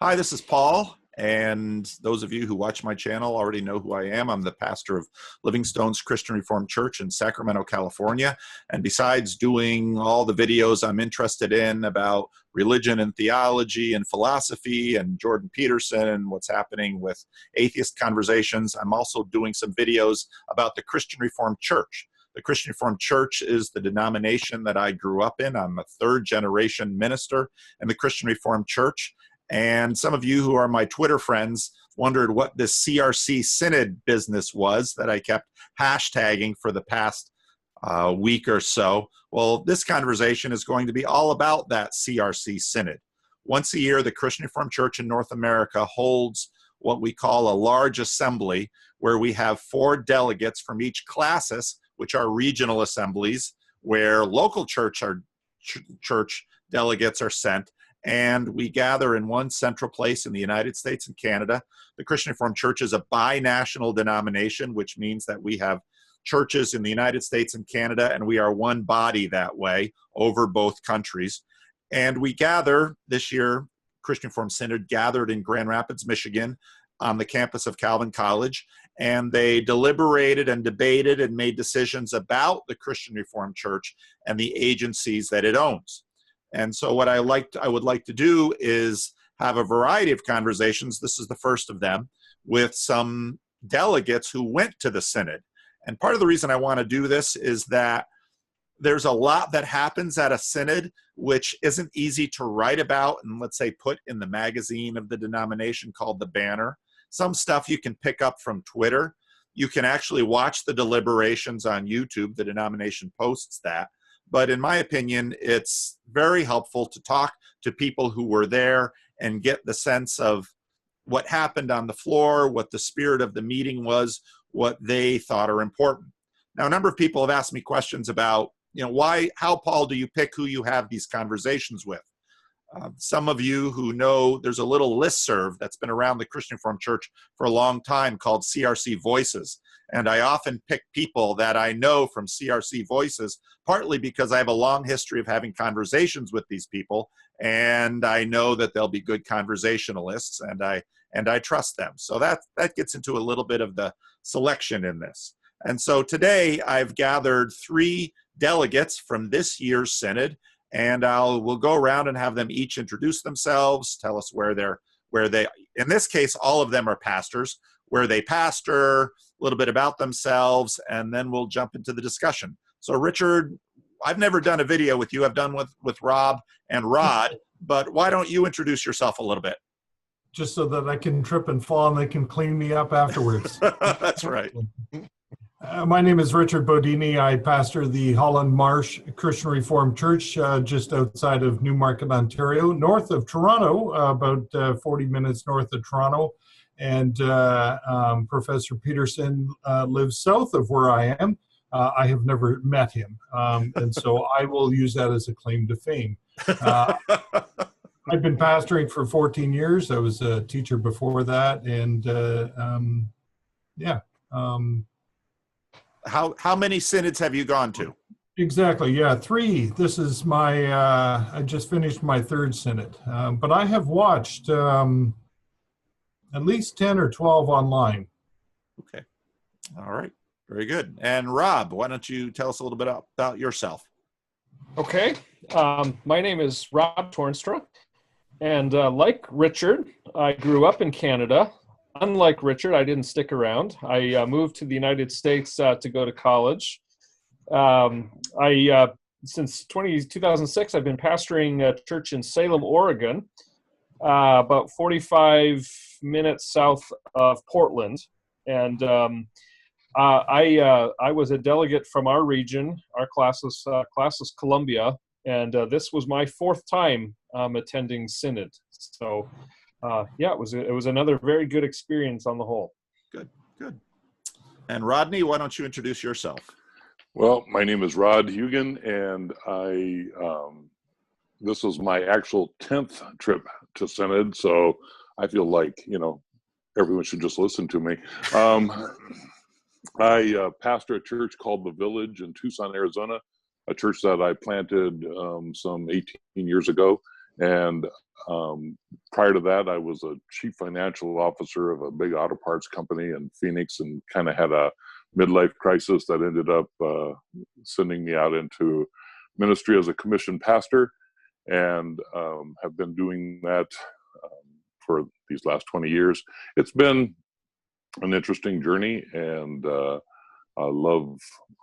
Hi, this is Paul, and those of you who watch my channel already know who I am. I'm the pastor of Livingstone's Christian Reformed Church in Sacramento, California. And besides doing all the videos I'm interested in about religion and theology and philosophy and Jordan Peterson and what's happening with atheist conversations, I'm also doing some videos about the Christian Reformed Church. The Christian Reformed Church is the denomination that I grew up in. I'm a third-generation minister in the Christian Reformed Church. And some of you who are my Twitter friends wondered what this CRC Synod business was that I kept hashtagging for the past week or so. Well, this conversation is going to be all about that CRC Synod. Once a year, the Christian Reformed Church in North America holds what we call a large assembly, where we have 4 delegates from each classis, which are regional assemblies, where local church delegates are sent. And we gather in one central place in the United States and Canada. The Christian Reformed Church is a binational denomination, which means that we have churches in the United States and Canada, and we are one body that way over both countries. And we gather this year, Christian Reformed Synod gathered in Grand Rapids, Michigan, on the campus of Calvin College, and they deliberated and debated and made decisions about the Christian Reformed Church and the agencies that it owns. And so what I would like to do is have a variety of conversations. This is the first of them with some delegates who went to the Synod. And part of the reason I want to do this is that there's a lot that happens at a Synod which isn't easy to write about and, let's say, put in the magazine of the denomination called the Banner. Some stuff you can pick up from Twitter. You can actually watch the deliberations on YouTube. The denomination posts that. But in my opinion, it's very helpful to talk to people who were there and get the sense of what happened on the floor, what the spirit of the meeting was, what they thought are important. Now, a number of people have asked me questions about, how, Paul, do you pick who you have these conversations with? Some of you who know there's a little listserv that's been around the Christian Reformed Church for a long time called CRC Voices. And I often pick people that I know from CRC Voices, partly because I have a long history of having conversations with these people, and I know that they'll be good conversationalists, and I trust them. So that gets into a little bit of the selection in this. And so today I've gathered 3 delegates from this year's Synod, and we'll go around and have them each introduce themselves, tell us where they, in this case, all of them are pastors, where they pastor, a little bit about themselves, and then we'll jump into the discussion. So Richard, I've never done a video with you. I've done with Rob and Rod, but why don't you introduce yourself a little bit? Just so that I can trip and fall and they can clean me up afterwards. That's right. My name is Richard Bodini. I pastor the Holland Marsh Christian Reformed Church just outside of Newmarket, Ontario, north of Toronto, about 40 minutes north of Toronto. And Professor Peterson lives south of where I am. I have never met him, and so I will use that as a claim to fame. I've been pastoring for 14 years. I was a teacher before that, and yeah. How many synods have you gone to? Exactly, yeah, 3. This is my, I just finished my 3rd synod, but I have watched at least 10 or 12 online. Okay, all right, very good. And Rob, why don't you tell us a little bit about yourself? Okay, my name is Rob Toornstra, and like Richard, I grew up in Canada. Unlike Richard, I didn't stick around. I moved to the United States to go to college. Since 2006, I've been pastoring a church in Salem, Oregon, about 45 minutes south of Portland. And I was a delegate from our region. Our class is Columbia, and this was my 4th time attending Synod. So yeah, it was another very good experience on the whole. Good. And Rodney, why don't you introduce yourself? Well, my name is Rod Hugen, and this was my actual 10th trip to Synod, so I feel like, everyone should just listen to me. I pastor a church called The Village in Tucson, Arizona, a church that I planted some 18 years ago. And prior to that, I was a chief financial officer of a big auto parts company in Phoenix, and kind of had a midlife crisis that ended up sending me out into ministry as a commissioned pastor, and have been doing that for these last 20 years. It's been an interesting journey, and I love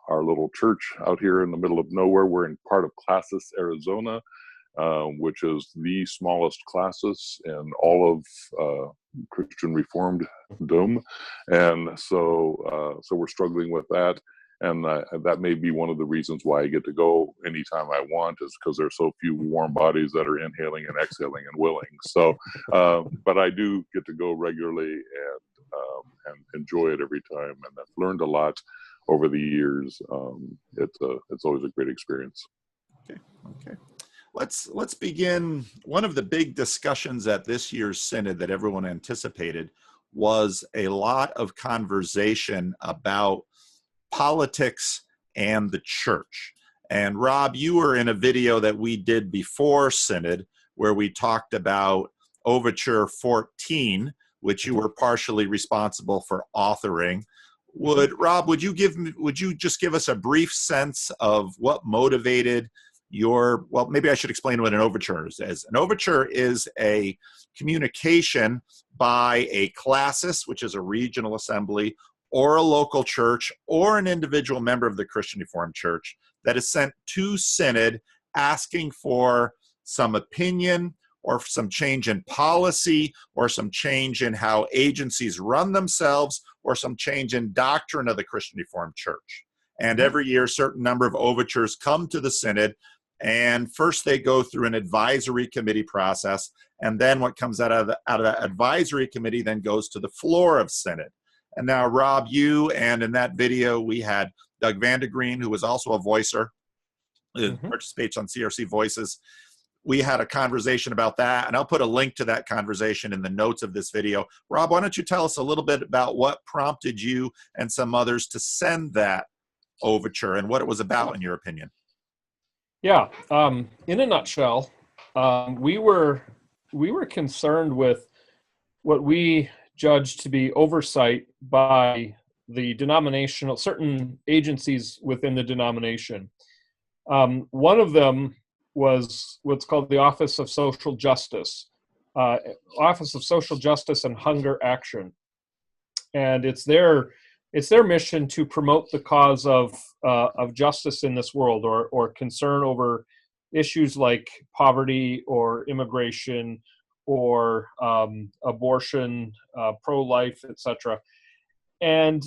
our little church out here in the middle of nowhere. We're in part of Classis, Arizona, which is the smallest classis in all of Christian Reformed Dome, and so we're struggling with that. And that may be one of the reasons why I get to go anytime I want, is because there's so few warm bodies that are inhaling and exhaling and willing. So, but I do get to go regularly and enjoy it every time. And I've learned a lot over the years. It's always a great experience. Okay. Let's begin. One of the big discussions at this year's synod that everyone anticipated was a lot of conversation about politics and the church. And Rob, you were in a video that we did before synod where we talked about Overture 14, which you were partially responsible for authoring. Rob, would you just give us a brief sense of what motivated well, maybe I should explain what an overture is. An overture is a communication by a classis, which is a regional assembly, or a local church, or an individual member of the Christian Reformed Church that is sent to synod asking for some opinion or some change in policy or some change in how agencies run themselves or some change in doctrine of the Christian Reformed Church. And every year, a certain number of overtures come to the synod, and first they go through an advisory committee process, and then what comes out of that advisory committee then goes to the floor of synod. And now, Rob, you, and in that video, we had Doug Vandegreen, who was also a voicer, who participates on CRC Voices. We had a conversation about that, and I'll put a link to that conversation in the notes of this video. Rob, why don't you tell us a little bit about what prompted you and some others to send that overture and what it was about, in your opinion? Yeah, in a nutshell, we were concerned with what we judged to be oversight by the denominational, certain agencies within the denomination. One of them was what's called the Office of Social Justice, Office of Social Justice and Hunger Action, and it's their mission to promote the cause of justice in this world, or concern over issues like poverty or immigration or abortion, pro-life, etc. And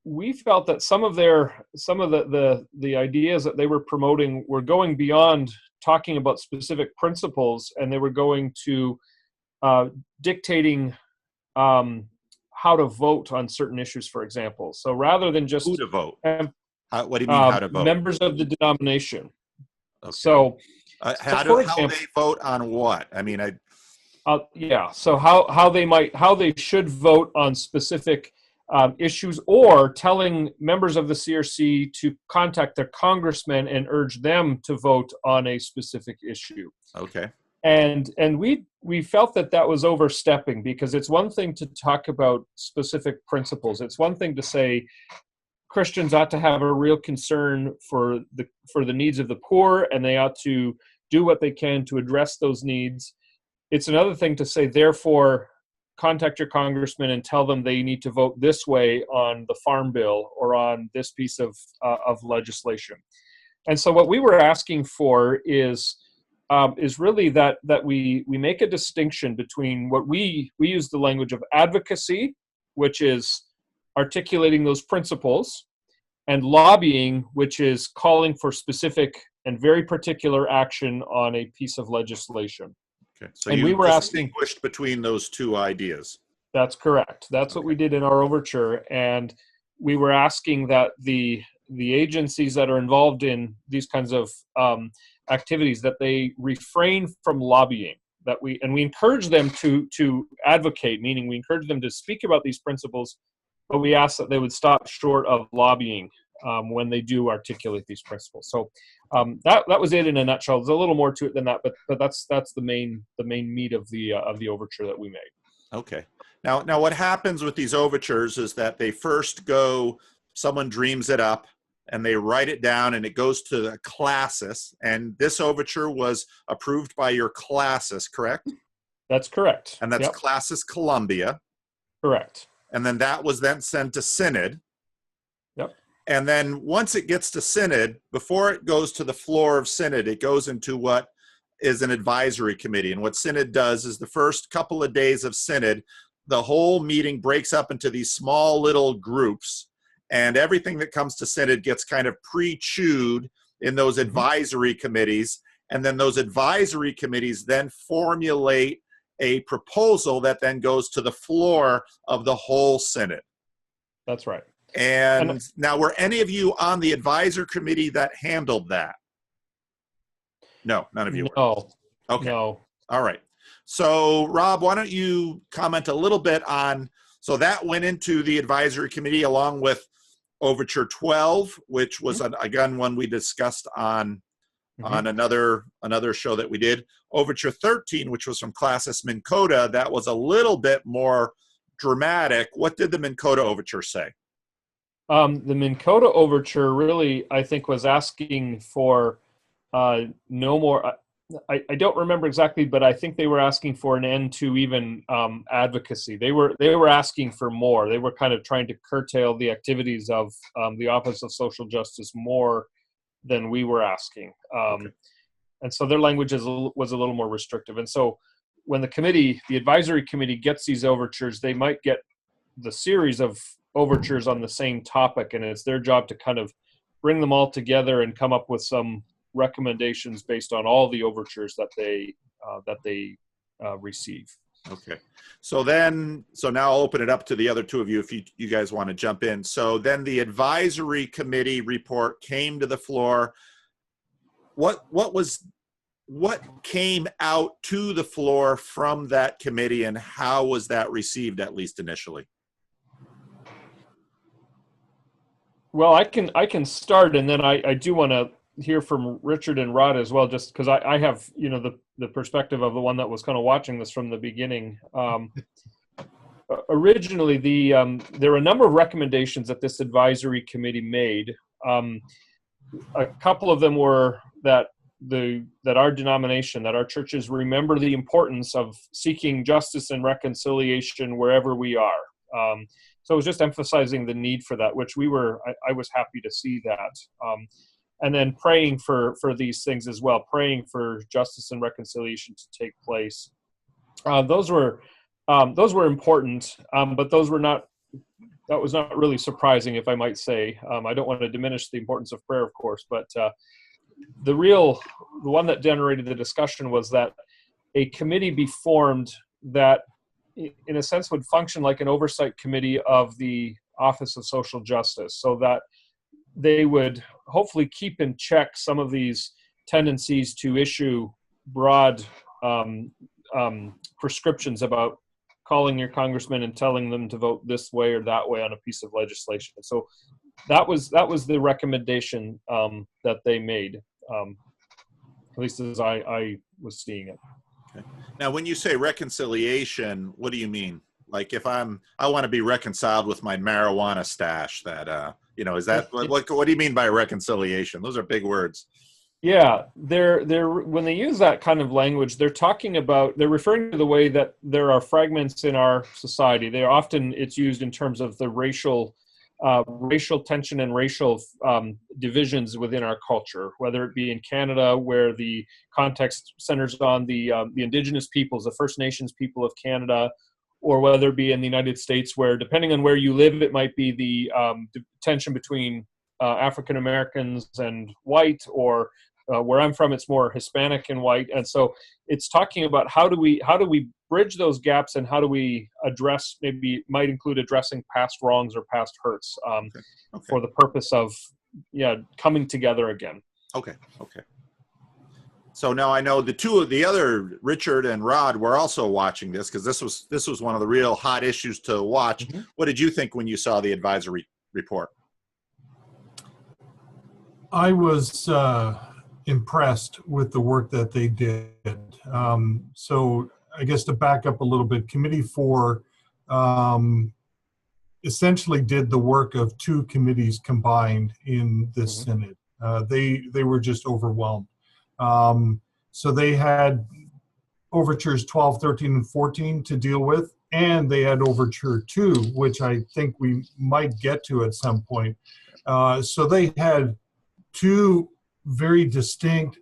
we felt that some of the ideas that they were promoting were going beyond talking about specific principles, and they were going to dictating how to vote on certain issues, for example. So rather than just who to vote, what do you mean how to vote? Members of the denomination. Okay. So how they vote on what? I mean, So how they should vote on specific issues, or telling members of the CRC to contact their congressman and urge them to vote on a specific issue. Okay. And we felt that was overstepping, because it's one thing to talk about specific principles. It's one thing to say Christians ought to have a real concern for the needs of the poor, and they ought to do what they can to address those needs. It's another thing to say, therefore, contact your congressman and tell them they need to vote this way on the farm bill or on this piece of legislation. And so what we were asking for is really that we make a distinction between what we use the language of advocacy, which is articulating those principles, and lobbying, which is calling for specific and very particular action on a piece of legislation. Okay. So and you we were distinguished between those two ideas. That's correct. That's what we did in our overture, and we were asking that the agencies that are involved in these kinds of activities, that they refrain from lobbying. That we encourage them to advocate, meaning we encourage them to speak about these principles, but we ask that they would stop short of lobbying when they do articulate these principles. So that was it in a nutshell. There's a little more to it than that, but that's the main meat of the overture that we made. Okay. Now what happens with these overtures is that they first go, someone dreams it up, and they write it down, and it goes to the classis. And this overture was approved by your classis, correct? That's correct. And that's Classis Columbia. Correct. And then that was then sent to Synod. Yep. And then once it gets to Synod, before it goes to the floor of Synod, it goes into what is an advisory committee. And what Synod does is the first couple of days of Synod, the whole meeting breaks up into these small little groups, and everything that comes to Synod gets kind of pre-chewed in those advisory committees. And then those advisory committees then formulate a proposal that then goes to the floor of the whole Synod. That's right. And now, were any of you on the advisor committee that handled that? No, none of you No. were. Okay. No. All right. So, Rob, why don't you comment a little bit on, so that went into the advisory committee along with Overture 12, which was, again, one we discussed on another show that we did. Overture 13, which was from Classis Minn Kota, that was a little bit more dramatic. What did the Minn Kota Overture say? The Minn Kota Overture really, I think, was asking for no more. I don't remember exactly, but I think they were asking for an end to even advocacy. They were asking for more. They were kind of trying to curtail the activities of the Office of Social Justice more than we were asking. And so their language was a little more restrictive. And so when the advisory committee gets these overtures, they might get the series of overtures on the same topic, and it's their job to kind of bring them all together and come up with some recommendations based on all the overtures that they receive. Okay. So now I'll open it up to the other two of you if you guys want to jump in. So then the advisory committee report came to the floor. What came out to the floor from that committee, and how was that received, at least initially? Well, I can start, and then I do want to hear from Richard and Rod as well, just because I have the perspective of the one that was kind of watching this from the beginning. Originally, there were a number of recommendations that this advisory committee made. A couple of them were that our denomination, that our churches remember the importance of seeking justice and reconciliation wherever we are. So it was just emphasizing the need for that, which I was happy to see that. And then praying for these things as well, praying for justice and reconciliation to take place. Those were important, but that was not really surprising, if I might say. I don't want to diminish the importance of prayer, of course, but the one that generated the discussion was that a committee be formed that, in a sense, would function like an oversight committee of the Office of Social Justice, so that they would hopefully keep in check some of these tendencies to issue broad prescriptions about calling your congressman and telling them to vote this way or that way on a piece of legislation. So that was the recommendation that they made, at least as I was seeing it. Okay. Now, when you say reconciliation, what do you mean? Like, if I want to be reconciled with my marijuana stash, that is that what do you mean by reconciliation? Those are big words. Yeah, they're when they use that kind of language, they're referring to the way that there are fragments in our society. It's used in terms of the racial tension and racial divisions within our culture, whether it be in Canada, where the context centers on the Indigenous peoples, the First Nations people of Canada, or whether it be in the United States, where, depending on where you live, it might be the tension between African Americans and white, or where I'm from, it's more Hispanic and white. And so it's talking about how do we bridge those gaps, and how do we address, maybe might include addressing past wrongs or past hurts for the purpose of coming together again. Okay. So now I know the other, Richard and Rod, were also watching this, because this was one of the real hot issues to watch. Mm-hmm. What did you think when you saw the advisory report? I was impressed with the work that they did. So I guess to back up a little bit, Committee 4 essentially did the work of 2 committees combined in this synod. They were just overwhelmed. So they had Overtures 12, 13, and 14 to deal with, and they had Overture 2, which I think we might get to at some point. So they had 2 very distinct,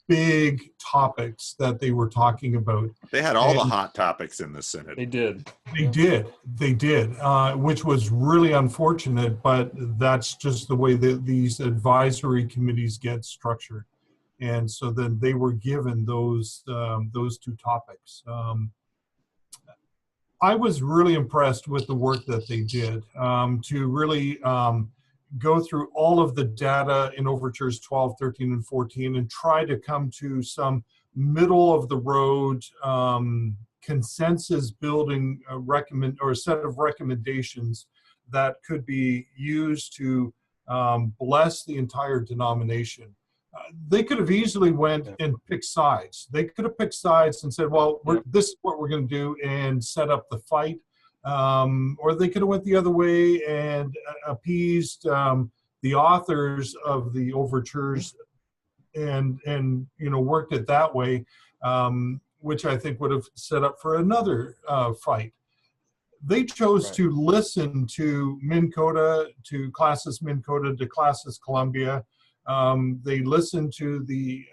big topics that they were talking about. They had all the hot topics in the synod. They did. They did, which was really unfortunate, but that's just the way that these advisory committees get structured. And so then they were given those 2 topics. I was really impressed with the work that they did to really go through all of the data in Overtures 12, 13, and 14 and try to come to some middle of the road consensus building a set of recommendations that could be used to bless the entire denomination. They could have easily went and picked sides. They could have picked sides and said, well, this is what we're going to do, and set up the fight. Or they could have went the other way and appeased the authors of the overtures and worked it that way, which I think would have set up for another fight. They chose to listen to Minn Kota, to Classis Minn Kota, to Classis Columbia. They listened to the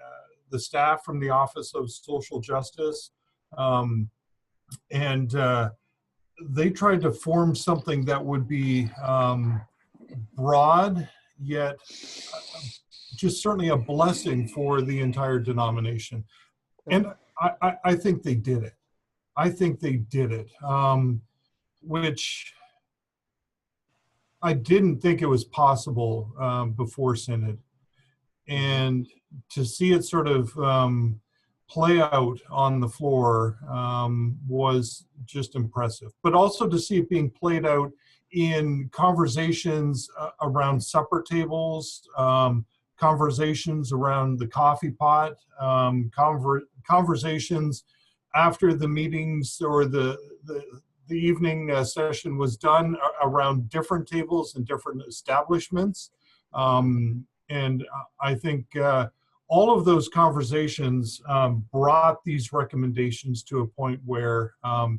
staff from the Office of Social Justice, and they tried to form something that would be broad, yet just certainly a blessing for the entire denomination. And I think they did it. I think they did it, which I didn't think it was possible before Synod. And to see it sort of play out on the floor was just impressive. But also to see it being played out in conversations around supper tables, conversations around the coffee pot, conversations after the meetings or the evening session was done around different tables and different establishments. And I think all of those conversations brought these recommendations to a point where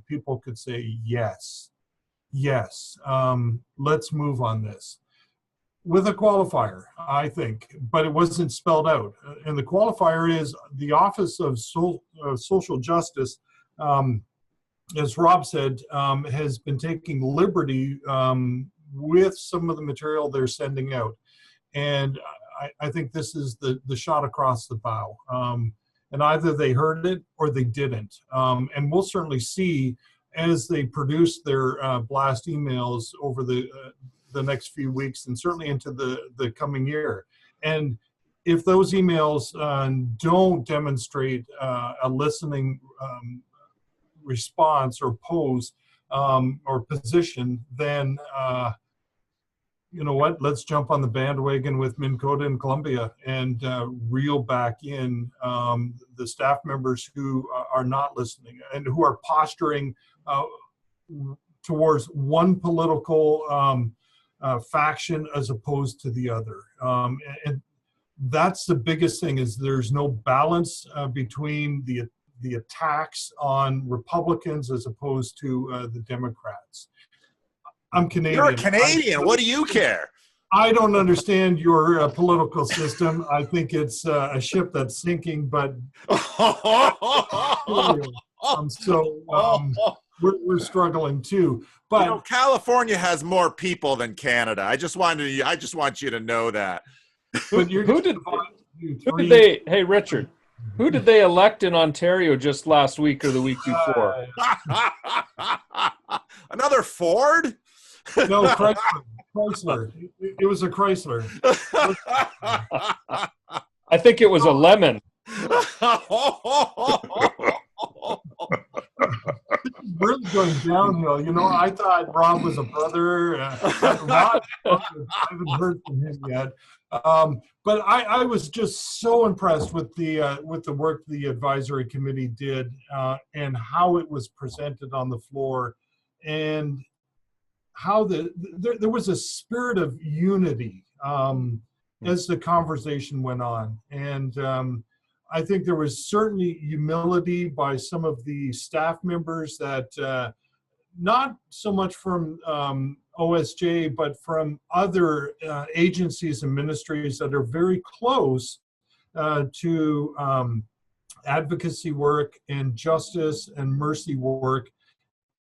people could say, yes, let's move on this. With a qualifier, I think, but it wasn't spelled out. And the qualifier is the Office of Social Justice, as Rob said, has been taking liberty with some of the material they're sending out. And I think this is the shot across the bow. And either they heard it or they didn't. And we'll certainly see as they produce their blast emails over the next few weeks and certainly into the coming year. And if those emails don't demonstrate a listening response or pose or position, then you know what, let's jump on the bandwagon with Minn Kota and Columbia and reel back in the staff members who are not listening and who are posturing towards one political faction as opposed to the other. And that's the biggest thing, is there's no balance between the attacks on Republicans as opposed to the Democrats. I'm Canadian. You're a Canadian. What do you care? I don't understand your political system. I think it's a ship that's sinking, but we're struggling too. But California has more people than Canada. I just want you to know that. But Hey, Richard, who did they elect in Ontario just last week or the week before? Another Ford? No, Chrysler. It was a Chrysler. I think it was a lemon. really going downhill. You know, I thought Rob was a brother. Rob, I haven't heard from him yet. But I was just so impressed with the work the advisory committee did and how it was presented on the floor, and how there was a spirit of unity as the conversation went on. And I think there was certainly humility by some of the staff members that not so much from OSJ, but from other agencies and ministries that are very close to advocacy work and justice and mercy work.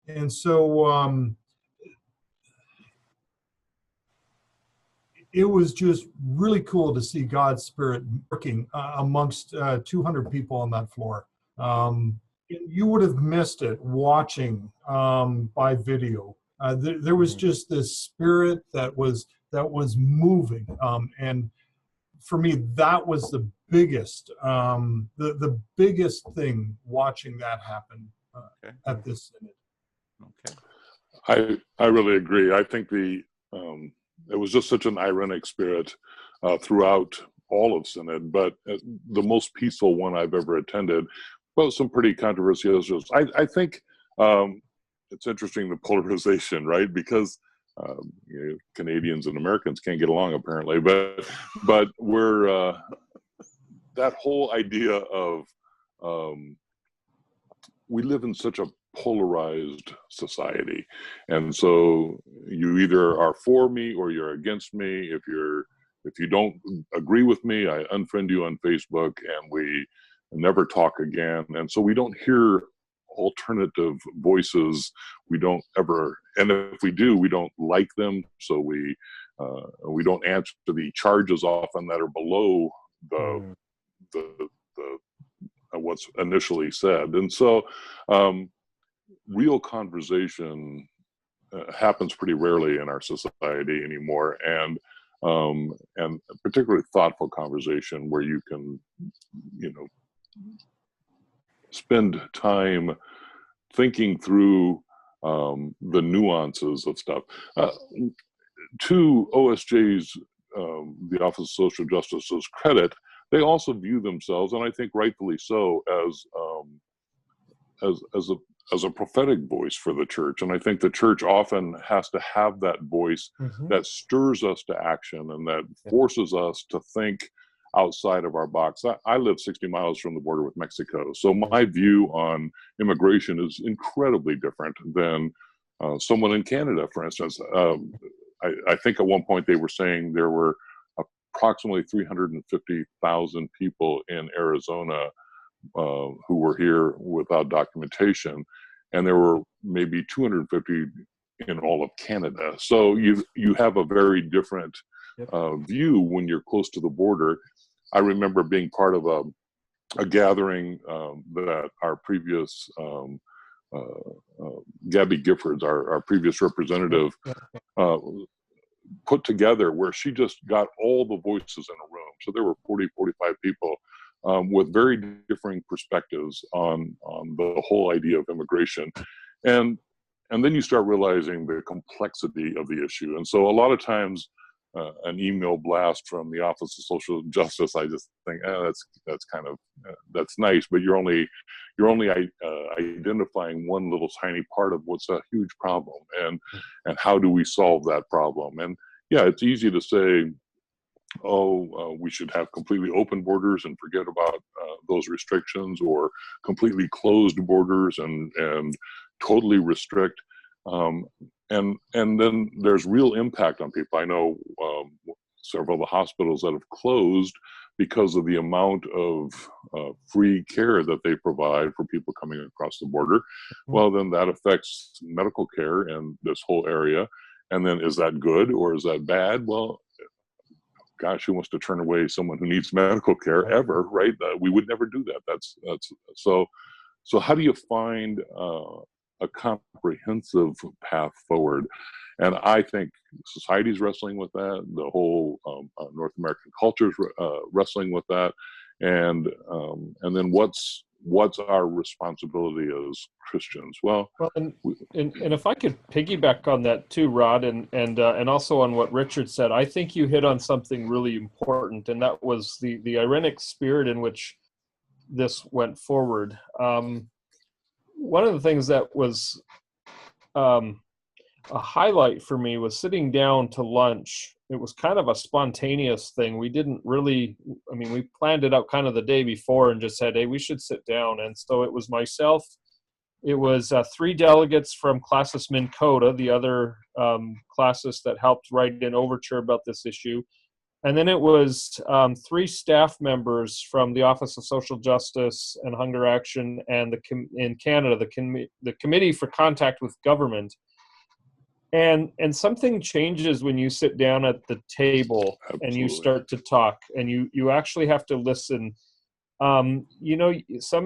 And so it was just really cool to see God's Spirit working amongst 200 people on that floor. You would have missed it watching by video. There was just this spirit that was moving, and for me, that was the biggest biggest thing watching that happen at this synod. Okay, I really agree. I think it was just such an Irenic Spirit throughout all of Synod, but the most peaceful one I've ever attended. Well, some pretty controversial issues. I think it's interesting, the polarization, right? Because Canadians and Americans can't get along apparently, but we're that whole idea of we live in such a polarized society, and so you either are for me or you're against me. If you don't agree with me, I unfriend you on Facebook, and we never talk again. And so we don't hear alternative voices. We don't ever, and if we do, we don't like them. So we don't answer the charges often that are below the what's initially said. And so real conversation happens pretty rarely in our society anymore, and particularly thoughtful conversation where you can, spend time thinking through the nuances of stuff. To OSJ's, the Office of Social Justice's credit, they also view themselves, and I think rightfully so, as a prophetic voice for the church. And I think the church often has to have that voice that stirs us to action and that forces us to think outside of our box. I live 60 miles from the border with Mexico, so my view on immigration is incredibly different than someone in Canada, for instance. I think at one point they were saying there were approximately 350,000 people in Arizona who were here without documentation, and there were maybe 250 in all of Canada. So you have a very different view when you're close to the border. I remember being part of a gathering that our previous Gabby Giffords, our previous representative, put together, where she just got all the voices in a room. So there were 40, 45 people with very differing perspectives on the whole idea of immigration. And then you start realizing the complexity of the issue. And so a lot of times an email blast from the Office of Social Justice, I just think, that's kind of, that's nice, but you're only identifying one little tiny part of what's a huge problem, and how do we solve that problem? And yeah, it's easy to say, we should have completely open borders and forget about those restrictions, or completely closed borders and totally restrict. And then there's real impact on people. I know several of the hospitals that have closed because of the amount of free care that they provide for people coming across the border. Well, then that affects medical care in this whole area. And then is that good or is that bad? Well, gosh, who wants to turn away someone who needs medical care ever, right? We would never do that. That's so how do you find a comprehensive path forward? And I think society's wrestling with that. The whole North American culture's wrestling with that. and then what's our responsibility as Christians? Well, and if I could piggyback on that too, Rod, and also on what Richard said, I think you hit on something really important, and that was the Irenic spirit in which this went forward. One of the things that was a highlight for me was sitting down to lunch. It was kind of a spontaneous thing. We didn't really, we planned it out kind of the day before and just said, hey, we should sit down. And so it was myself, it was 3 delegates from Classis Min Coda, the other classis that helped write an overture about this issue. And then it was 3 staff members from the Office of Social Justice and Hunger Action and in Canada, the Committee for Contact with Government. And something changes when you sit down at the table. Absolutely. And you start to talk, and you actually have to listen. Some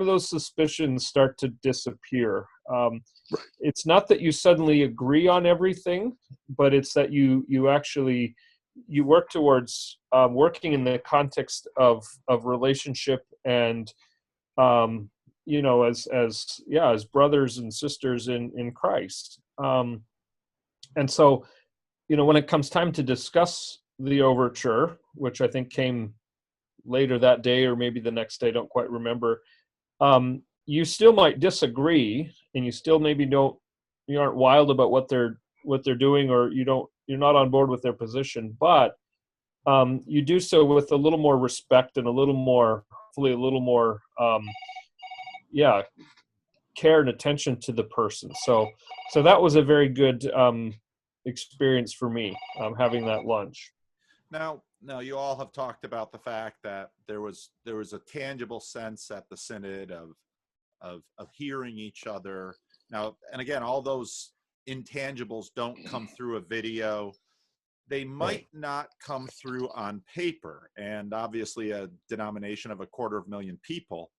of those suspicions start to disappear. Right. It's not that you suddenly agree on everything, but it's that you work towards working in the context of relationship and as brothers and sisters in Christ. And so, when it comes time to discuss the overture, which I think came later that day or maybe the next day, I don't quite remember, you still might disagree, and you still maybe you aren't wild about what they're doing, or you're not on board with their position, but you do so with a little more respect and hopefully a little more care and attention to the person. So that was a very good experience for me, having that lunch. Now you all have talked about the fact that there was a tangible sense at the Synod of hearing each other. Now, and again, all those intangibles don't come through a video. They might not come through on paper. And obviously a denomination of 250,000 people,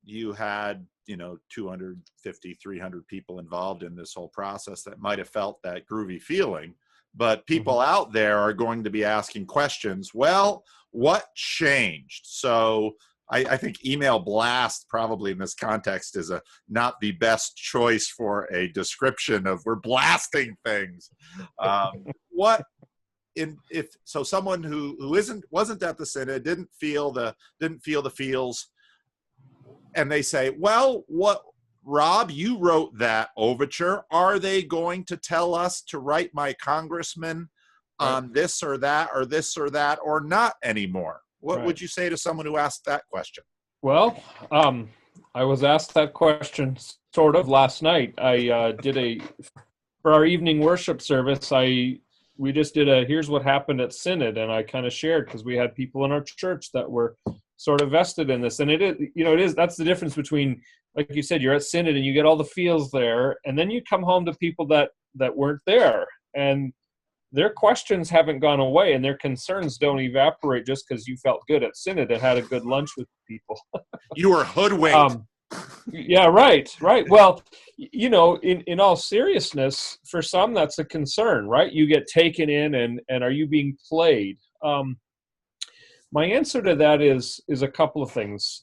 you had 250, 300 people involved in this whole process that might have felt that groovy feeling. But people out there are going to be asking questions. Well, what changed? So I think email blast probably in this context is not the best choice for a description of we're blasting things. So someone who wasn't at the Synod, didn't feel the feels, and they say, well, what, Rob, you wrote that overture. Are they going to tell us to write my congressman on this or that or this or that or not anymore? What would you say to someone who asked that question? Well, I was asked that question sort of last night. I for our evening worship service, we just did here's what happened at Synod, and I kind of shared, because we had people in our church that were sort of vested in this. And that's the difference between, like you said, you're at Synod and you get all the feels there, and then you come home to people that weren't there, and their questions haven't gone away, and their concerns don't evaporate just because you felt good at Synod and had a good lunch with people. You were hoodwinked. Yeah, right. Well, in all seriousness, for some, that's a concern, right? You get taken in, and are you being played? My answer to that is a couple of things.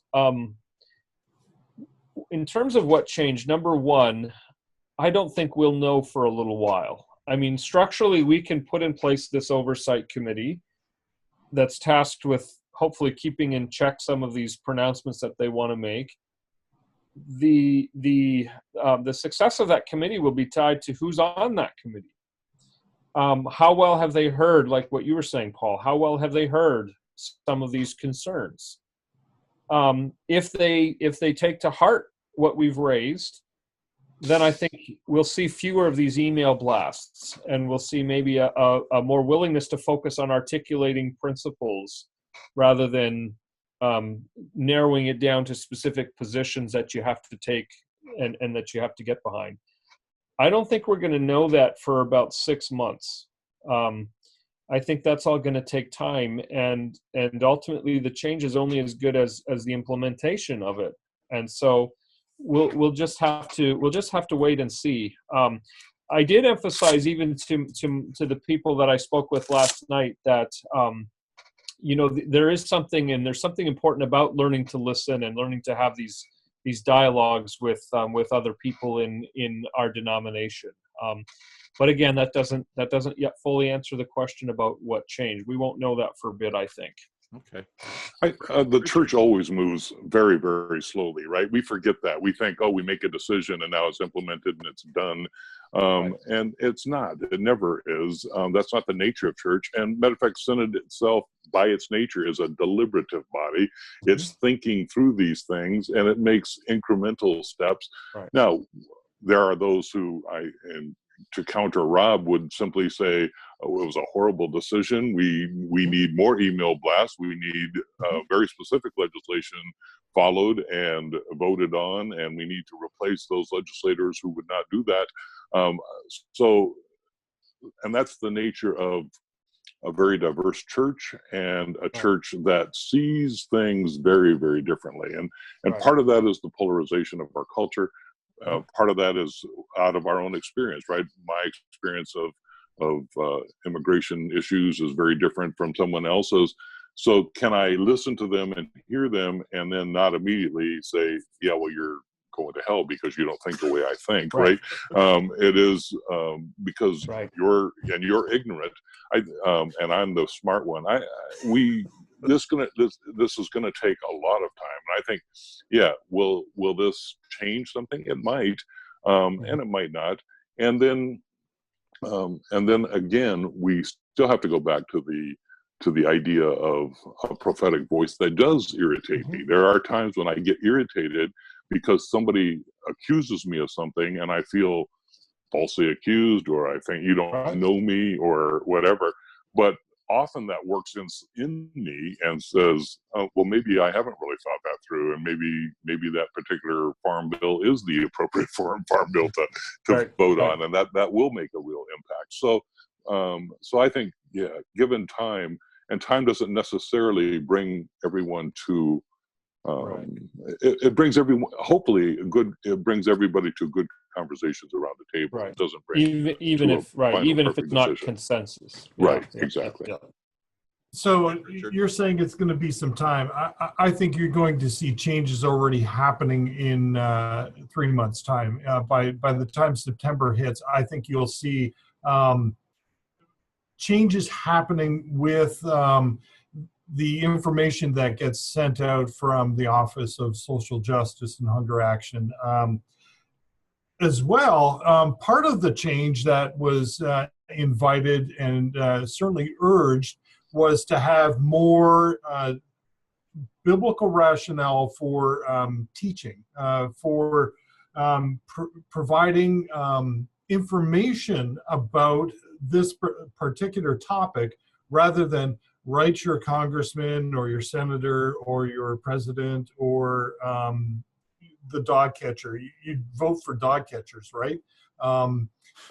In terms of what changed, number one, I don't think we'll know for a little while. Structurally, we can put in place this oversight committee that's tasked with hopefully keeping in check some of these pronouncements that they want to make. The success of that committee will be tied to who's on that committee. How well have they heard, like what you were saying, Paul? How well have they heard some of these concerns? If they take to heart what we've raised, then I think we'll see fewer of these email blasts, and we'll see maybe a more willingness to focus on articulating principles rather than narrowing it down to specific positions that you have to take and that you have to get behind. I don't think we're going to know that for about 6 months. I think that's all going to take time, and ultimately the change is only as good as the implementation of it. And so we'll just have to wait and see. I did emphasize even to the people that I spoke with last night that you know, there is something, and there's something important about learning to listen and learning to have these dialogues with other people in our denomination. But again, that doesn't yet fully answer the question about what changed. We won't know that for a bit, I think. Okay. The church always moves very, very slowly, right? We forget that. We think, oh, we make a decision and now it's implemented and it's done. Right. And it's not. It never is. That's not the nature of church. And matter of fact, Synod itself, by its nature, is a deliberative body. Mm-hmm. It's thinking through these things, and it makes incremental steps. Right. Now, there are those who, and to counter Rob, would simply say, oh, it was a horrible decision. We need more email blasts. We need very specific legislation followed and voted on, and we need to replace those legislators who would not do that. And that's the nature of a very diverse church, and a church that sees things very, very differently. And part of that is the polarization of our culture. Part of that is out of our own experience, right? My experience of immigration issues is very different from someone else's. So can I listen to them and hear them and then not immediately say, yeah, well, you're going to hell because you don't think the way I think, right? It is because you're ignorant, and I'm the smart one. This is gonna take a lot of time. And I think, yeah, will this change something? It might, and it might not. And then again, we still have to go back to the idea of a prophetic voice that does irritate me. There are times when I get irritated because somebody accuses me of something and I feel falsely accused, or I think you don't know me or whatever. But often that works in me and says, oh, well, maybe I haven't really thought that through, and maybe that particular farm bill is the appropriate farm bill to vote on, and that will make a real impact. So I think, yeah, given time, and time doesn't necessarily bring everyone to it brings everyone, hopefully it brings everybody to good conversations around the table. It doesn't bring even if it's not decision. Consensus. Exactly. Yeah. So you're saying it's going to be some time. I think you're going to see changes already happening in 3 months' time. By the time September hits, I think you'll see changes happening with the information that gets sent out from the Office of Social Justice and Hunger Action. As well, part of the change that was invited and certainly urged was to have more biblical rationale for teaching, for providing information about this particular topic, rather than write your congressman or your senator or your president or the dog catcher. You vote for dog catchers, right?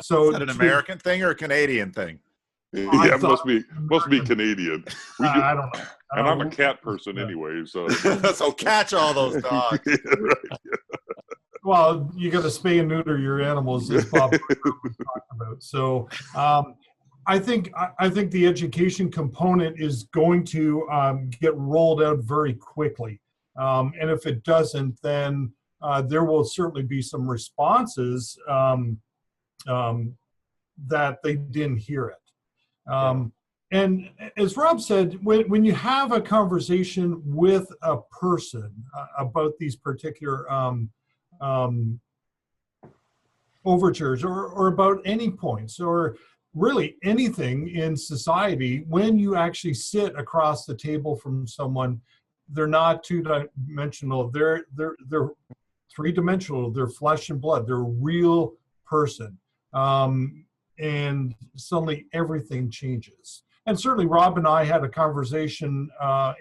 So is that an American thing or a Canadian thing? Yeah, it must be Canadian. I don't know. And I'm a cat person anyway, so so catch all those dogs. Well, you got to spay and neuter your animals, as Bob was talking about. So I think the education component is going to get rolled out very quickly, and if it doesn't, then there will certainly be some responses that they didn't hear it. And as Rob said, when you have a conversation with a person about these particular overtures or about any points or really anything in society, when you actually sit across the table from someone, they're not two-dimensional, they're three-dimensional, they're flesh and blood, they're a real person. And suddenly everything changes. And certainly Rob and I had a conversation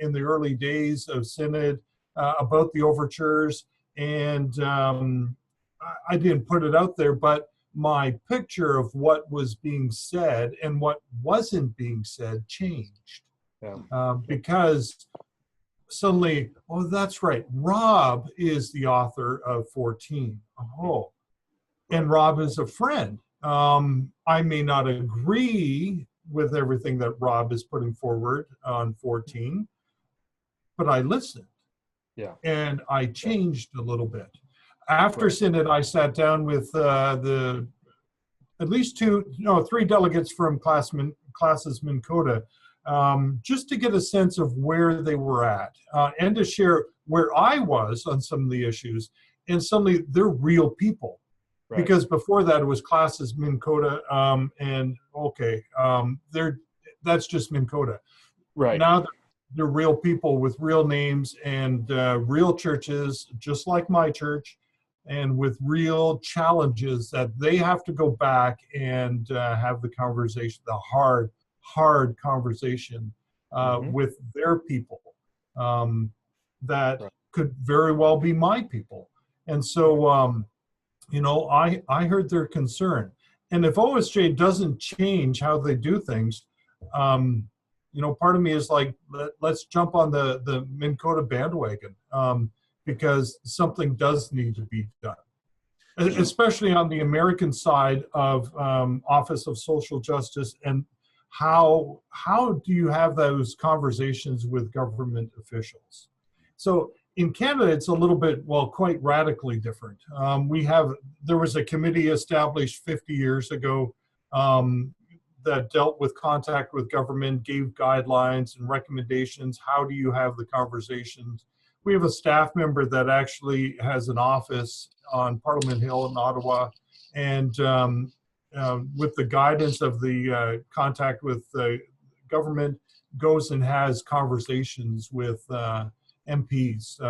in the early days of Synod about the overtures, and I didn't put it out there, but my picture of what was being said and what wasn't being said changed. Because suddenly, oh, that's right, Rob is the author of 14. Oh, and Rob is a friend. I may not agree with everything that Rob is putting forward on 14, but I listened. Yeah. And I changed a little bit. After Synod, I sat down with at least 3 delegates from classes Minn Kota, just to get a sense of where they were at, and to share where I was on some of the issues. And suddenly they're real people. Right. Because before that it was classes Minn Kota, and okay, that's just Minn Kota. Right. Now they're real people with real names and real churches, just like my church, and with real challenges that they have to go back and have the conversation, the hard conversation with their people that could very well be my people. And so, you know, I heard their concern. And if OSJ doesn't change how they do things, you know, part of me is like, let's jump on the Minn Kota bandwagon, because something does need to be done, especially on the American side of Office of Social Justice. And how do you have those conversations with government officials? So in Canada, it's a little bit, well, quite radically different. There was a committee established 50 years ago that dealt with contact with government, gave guidelines and recommendations. How do you have the conversations? We have a staff member that actually has an office on Parliament Hill in Ottawa, and with the guidance of the contact with the government, goes and has conversations with MPs,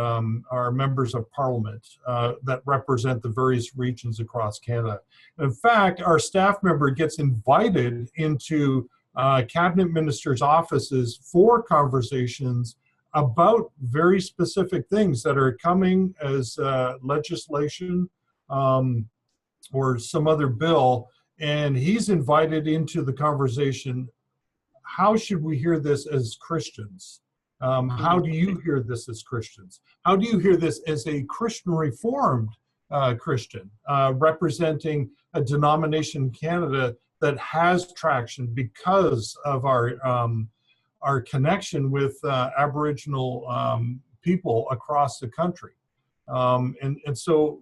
our members of parliament that represent the various regions across Canada. In fact, our staff member gets invited into cabinet ministers' offices for conversations about very specific things that are coming as legislation or some other bill, and he's invited into the conversation. How should we hear this as Christians? How do you hear this as Christians? How do you hear this as a Christian Reformed Christian representing a denomination in Canada that has traction because of our connection with Aboriginal people across the country? And so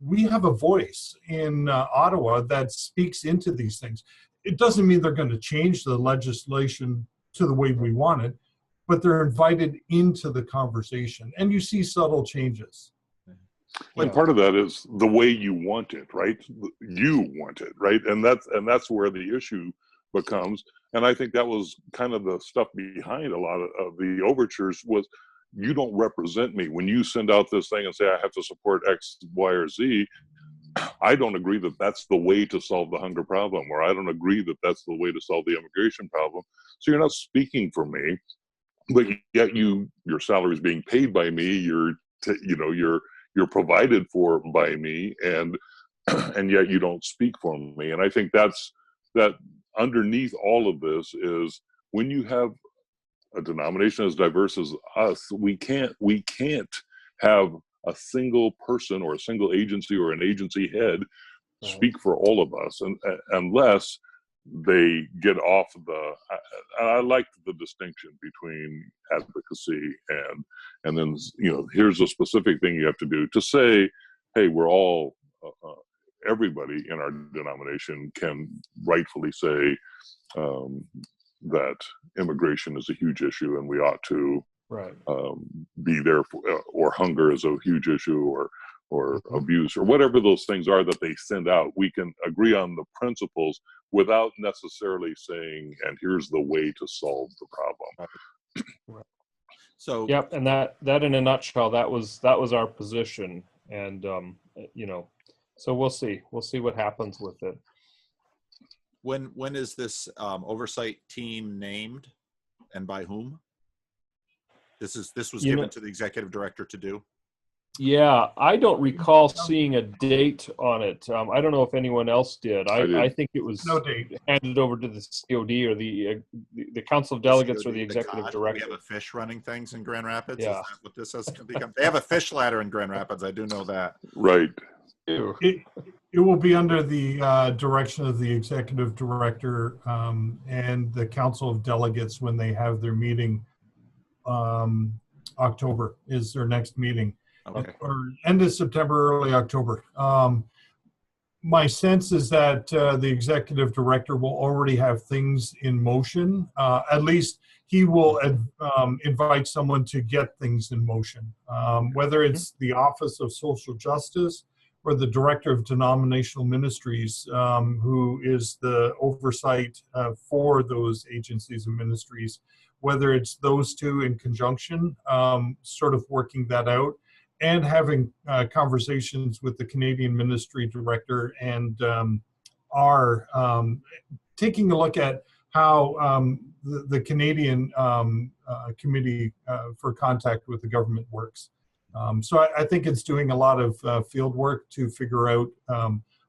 we have a voice in Ottawa that speaks into these things. It doesn't mean they're going to change the legislation to the way we want it, but they're invited into the conversation, and you see subtle changes. And part of that is the way you want it, right? You want it, right? And that's where the issue becomes. And I think that was kind of the stuff behind a lot of the overtures was, you don't represent me. When you send out this thing and say, I have to support X, Y, or Z, I don't agree that that's the way to solve the hunger problem, or I don't agree that that's the way to solve the immigration problem. So you're not speaking for me, but yet your salary is being paid by me. You're provided for by me, and yet you don't speak for me. And I think that underneath all of this is, when you have a denomination as diverse as us, we can't have a single person or a single agency or an agency head speak for all of us, and unless they get off I like the distinction between advocacy and then, you know, here's a specific thing you have to do to say, hey, we're all everybody in our denomination can rightfully say that immigration is a huge issue and we ought to be there for, or hunger is a huge issue, or abuse, or whatever those things are that they send out. We can agree on the principles without necessarily saying, and here's the way to solve the problem. So yep, and that in a nutshell, that was our position. And you know, so we'll see what happens with it. When is this oversight team named, and by whom? This was given to the executive director to do? Yeah, I don't recall seeing a date on it. I don't know if anyone else did. I think it was handed over to the COD or the Council of Delegates or the executive director. We have a fish running things in Grand Rapids. Yeah. Is that what this has become? They have a fish ladder in Grand Rapids. I do know that. Right. It will be under the direction of the executive director and the council of delegates when they have their meeting. October is their next meeting, Okay. or end of September, early October. My sense is that the executive director will already have things in motion. At least he will invite someone to get things in motion, whether it's the Office of Social Justice or the Director of Denominational Ministries, who is the oversight for those agencies and ministries, whether it's those two in conjunction, sort of working that out, and having conversations with the Canadian Ministry Director and taking a look at how the Canadian Committee for Contact with the Government works. So I think it's doing a lot of field work to figure out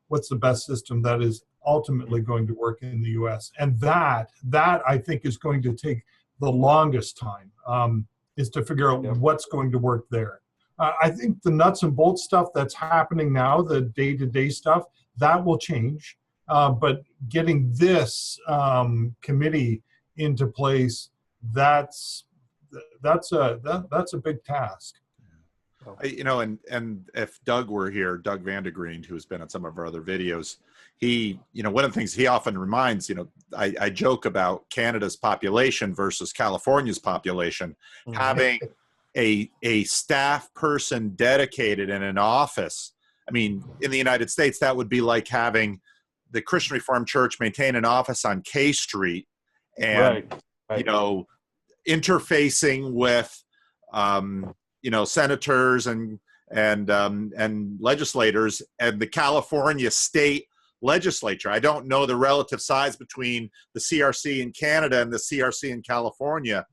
what's the best system that is ultimately going to work in the U.S. And that I think is going to take the longest time, is to figure out what's going to work there. I think the nuts and bolts stuff that's happening now, the day-to-day stuff, that will change. But getting this committee into place, that's a big task. You know, and if Doug were here, Doug Vandegreen, who's been on some of our other videos, he, you know, one of the things he often reminds, you know, I joke about Canada's population versus California's population, having a staff person dedicated in an office. I mean, in the United States, that would be like having the Christian Reformed Church maintain an office on K Street and, you know, interfacing with, you know, senators and legislators and the California state legislature. I don't know the relative size between the CRC in Canada and the CRC in California,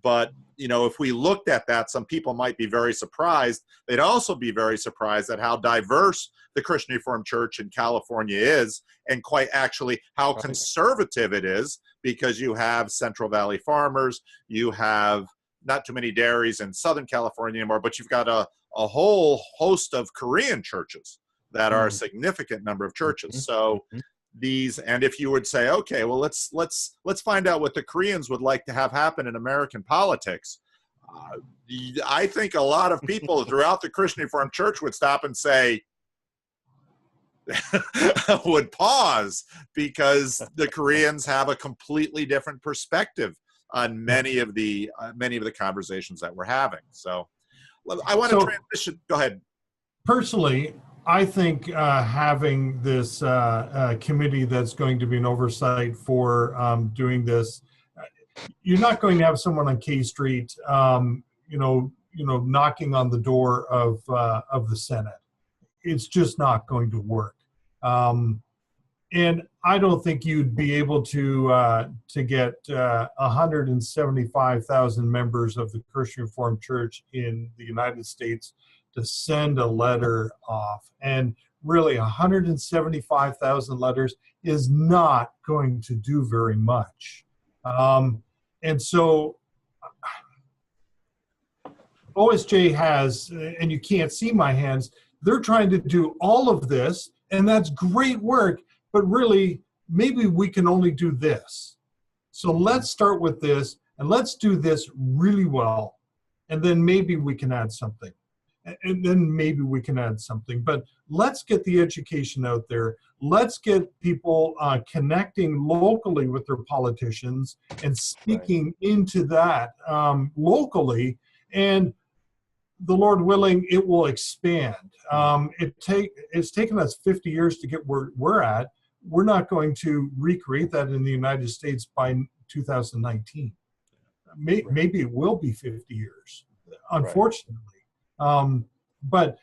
but, you know, if we looked at that, some people might be very surprised. They'd also be very surprised at how diverse the Christian Reformed Church in California is, and quite actually how conservative it is, because you have Central Valley farmers, you have not too many dairies in Southern California anymore, but you've got a whole host of Korean churches that are a significant number of churches. So these, and if you would say, okay, well, let's find out what the Koreans would like to have happen in American politics. I think a lot of people throughout the Christian Reformed Church would stop and say, would pause, because the Koreans have a completely different perspective on many of the conversations that we're having. So I want to transition. Go ahead. Personally, I think having this committee that's going to be an oversight for doing this, you're not going to have someone on K Street, you know, knocking on the door of the Senate. It's just not going to work. And I don't think you'd be able to get 175,000 members of the Christian Reformed Church in the United States to send a letter off. And really, 175,000 letters is not going to do very much. And so OSJ has, and you can't see my hands, they're trying to do all of this, and that's great work, but really, maybe we can only do this. So let's start with this, and let's do this really well, and then maybe we can add something. And then maybe we can add something. But let's get the education out there. Let's get people connecting locally with their politicians and speaking into that locally. And the Lord willing, it will expand. It's taken us 50 years to get where we're at. We're not going to recreate that in the United States by 2019. Maybe it will be 50 years, unfortunately. But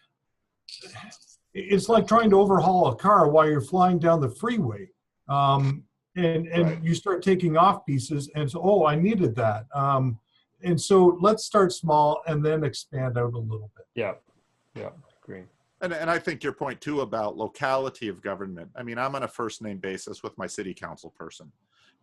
it's like trying to overhaul a car while you're flying down the freeway. And you start taking off pieces and so, oh, I needed that. And so let's start small and then expand out a little bit. Yeah, agree. And I think your point too about locality of government. I mean, I'm on a first name basis with my city council person.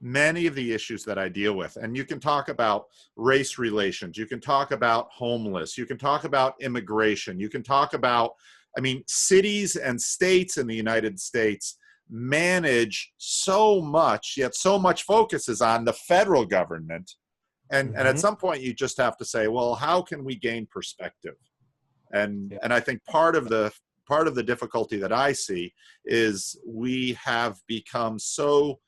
Many of the issues that I deal with, and you can talk about race relations, you can talk about homeless, you can talk about immigration, you can talk about, I mean, cities and states in the United States manage so much, yet so much focus is on the federal government. And at some point you just have to say, well, how can we gain perspective? And I think part of the difficulty that I see is we have become so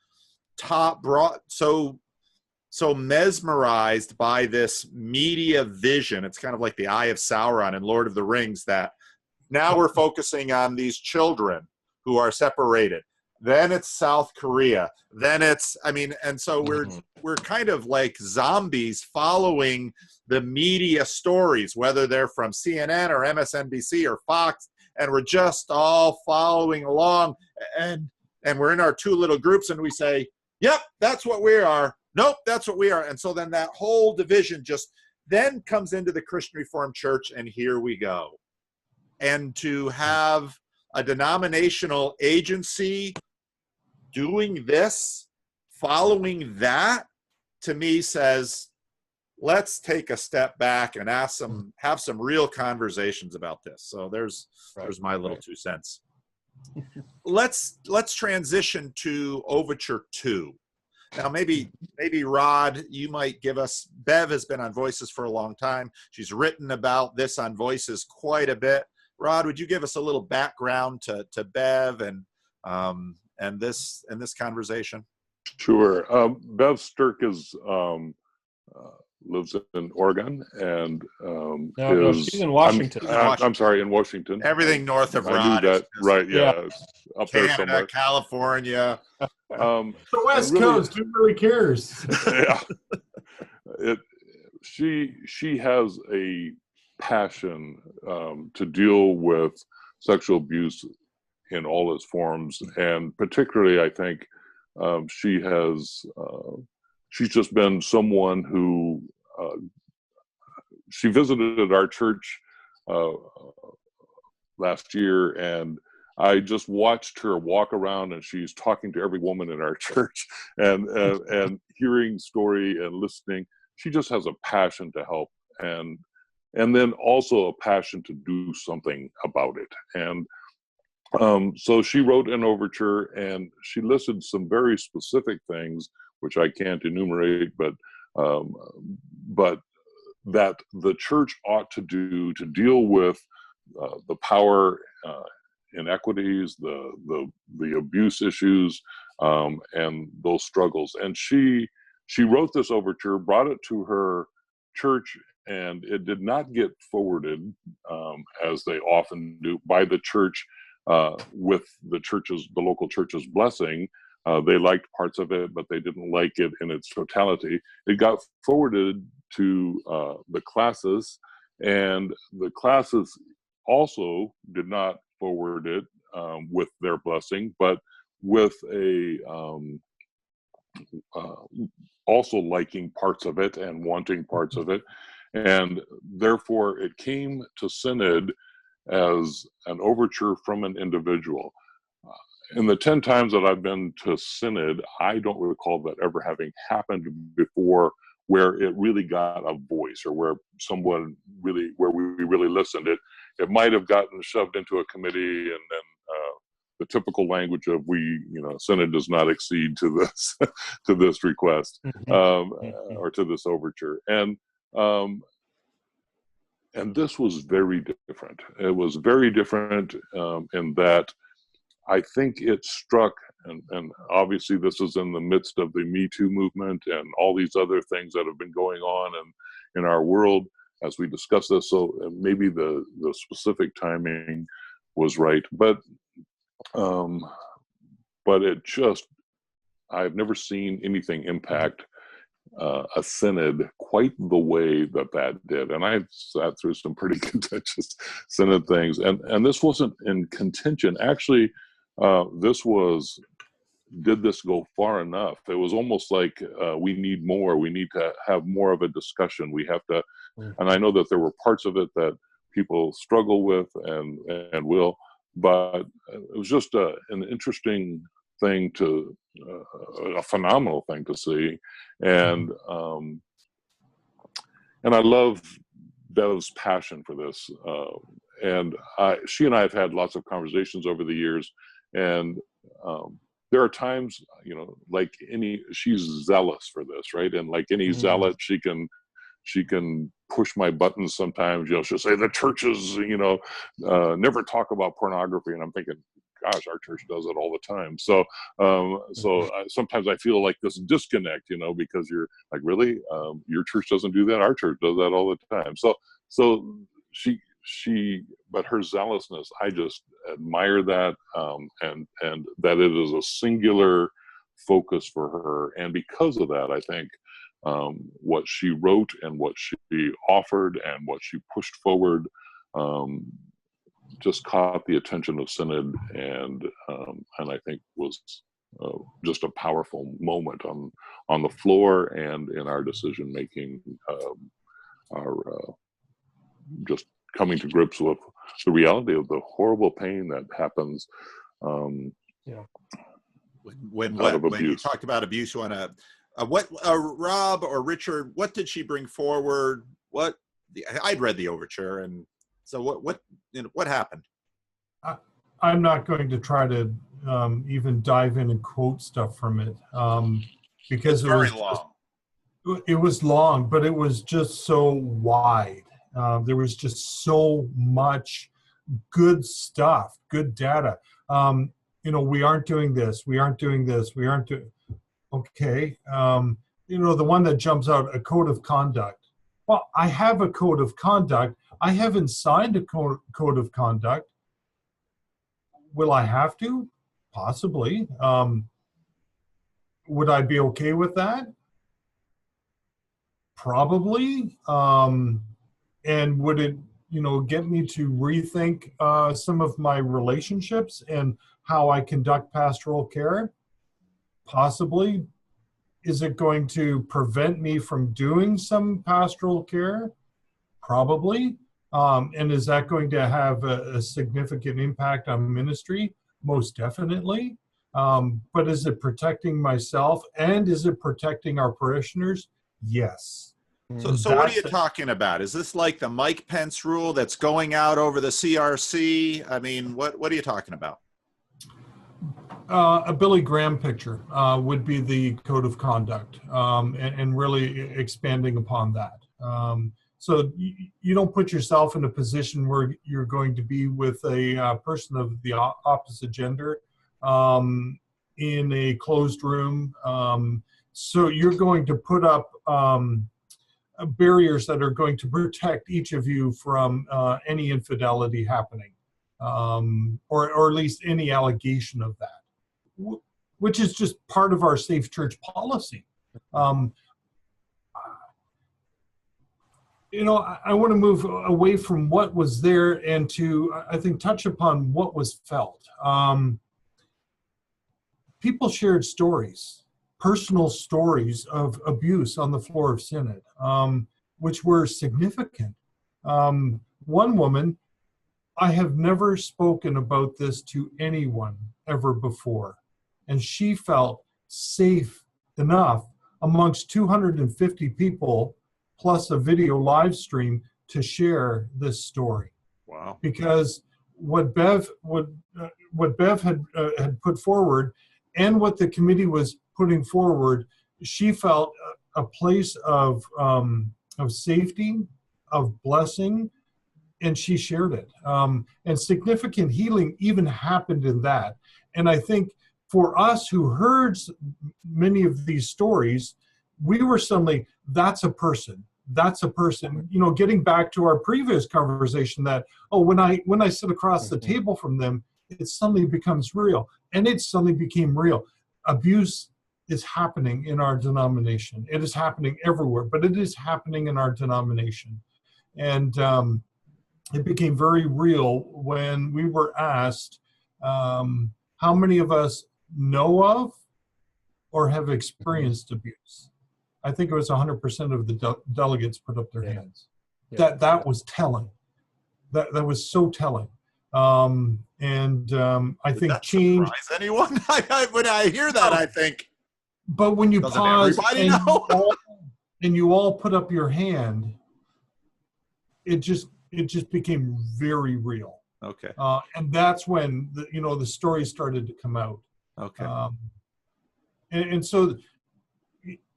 so mesmerized by this media vision. It's kind of like the Eye of Sauron in Lord of the Rings, that now we're focusing on these children who are separated. Then it's South Korea. Then it's, I mean, and so we're kind of like zombies following the media stories, whether they're from CNN or MSNBC or Fox, and we're just all following along. And we're in our two little groups and we say, yep, that's what we are. Nope, that's what we are. And so then that whole division just then comes into the Christian Reformed Church, and here we go. And to have a denominational agency doing this, following that, to me says, let's take a step back and have some real conversations about this. So there's my little 2 cents. Let's transition to Overture 2. Now, maybe Rod, you might give us, Bev has been on Voices for a long time. She's written about this on Voices quite a bit. Rod, would you give us a little background to Bev and this conversation? Sure. Bev Sturck lives in Oregon and no, she's in Washington. I'm sorry, in Washington. Everything north of Rod. I knew that, right? Yeah, it's up Canada, there somewhere. California. The West Coast. Who really cares? Yeah. She has a passion to deal with sexual abuse in all its forms, and particularly, I think she's just been someone who she visited our church last year, and I just watched her walk around, and she's talking to every woman in our church and hearing story and listening. She just has a passion to help, and then also a passion to do something about it. And so she wrote an overture, and she listed some very specific things, which I can't enumerate, but that the church ought to do to deal with the power inequities, the abuse issues, and those struggles. And she wrote this overture, brought it to her church, and it did not get forwarded, as they often do, by the church with the local church's blessing. They liked parts of it, but they didn't like it in its totality. It got forwarded to the classes, and the classes also did not forward it with their blessing, but with a also liking parts of it and wanting parts of it. And therefore, it came to Synod as an overture from an individual. In the 10 times that I've been to Synod, I don't recall that ever having happened before, where it really got a voice, or where we really listened. It might have gotten shoved into a committee, and then the typical language of Synod does not accede to this to this request, or to this overture. And this was very different. It was very different in that I think it struck, and obviously this is in the midst of the Me Too movement and all these other things that have been going on in our world as we discuss this. So maybe the specific timing was right, but it just, I've never seen anything impact a Synod quite the way that did. And I've sat through some pretty contentious Synod things, and this wasn't in contention. Actually, did this go far enough? It was almost like we need more. We need to have more of a discussion. We have to, and I know that there were parts of it that people struggle with and will, but it was just an interesting thing a phenomenal thing to see. And I love Bev's passion for this. she and I have had lots of conversations over the years, and there are times, you know, like she's zealous for this, right? And like any zealot, she can push my buttons sometimes. You know, she'll say the churches, you know, never talk about pornography, and I'm thinking, gosh, our church does it all the time. So, sometimes I feel like this disconnect, you know, because you're like, really, your church doesn't do that. Our church does that all the time. So but her zealousness, I just admire that, and that it is a singular focus for her. And because of that, I think what she wrote and what she offered and what she pushed forward just caught the attention of Synod, and I think was just a powerful moment on the floor and in our decision making, our just coming to grips with the reality of the horrible pain that happens. When abuse. You talked about abuse, you want to Rob or Richard, what did she bring forward? I'd read the Overture, and so what happened? I'm not going to try to even dive in and quote stuff from it, because it was long, but it was just so wide. There was just so much good stuff, good data. You know, we aren't doing this. We aren't doing this. We aren't doing. Okay. You know, the one that jumps out, a code of conduct. Well, I have a code of conduct. I haven't signed a code of conduct. Will I have to? Possibly. Would I be okay with that? Probably. And would it, you know, get me to rethink some of my relationships and how I conduct pastoral care? Possibly. Is it going to prevent me from doing some pastoral care? Probably. And is that going to have a significant impact on ministry? Most definitely. But is it protecting myself, and is it protecting our parishioners? Yes. So what are you talking about? Is this like the Mike Pence rule that's going out over the CRC? I mean, what are you talking about? A Billy Graham picture would be the code of conduct, and really expanding upon that. So you don't put yourself in a position where you're going to be with a person of the opposite gender in a closed room. So you're going to put up barriers that are going to protect each of you from any infidelity happening, or at least any allegation of that, which is just part of our safe church policy. You know, I want to move away from what was there and to, I think, touch upon what was felt. People shared stories, personal stories of abuse on the floor of Synod, which were significant. One woman, I have never spoken about this to anyone ever before, and she felt safe enough amongst 250 people plus a video live stream to share this story. Wow! Because what Bev had put forward, and what the committee was putting forward, she felt a place of safety, of blessing, and she shared it. And significant healing even happened in that. And I think for us who heard many of these stories, we were suddenly, that's a person. That's a person. You know, getting back to our previous conversation that, oh, when I sit across the table from them, it suddenly becomes real. And it suddenly became real. Abuse is happening in our denomination. It is happening everywhere, but it is happening in our denomination. And it became very real when we were asked how many of us know of or have experienced abuse. I think it was 100% of the delegates put up their hands. Yeah. That was telling. That was so telling. I think change. Surprise anyone? When I hear that, I think. But when you pause and you all put up your hand, it it just became very real. Okay. And that's when the stories started to come out. Okay. And so,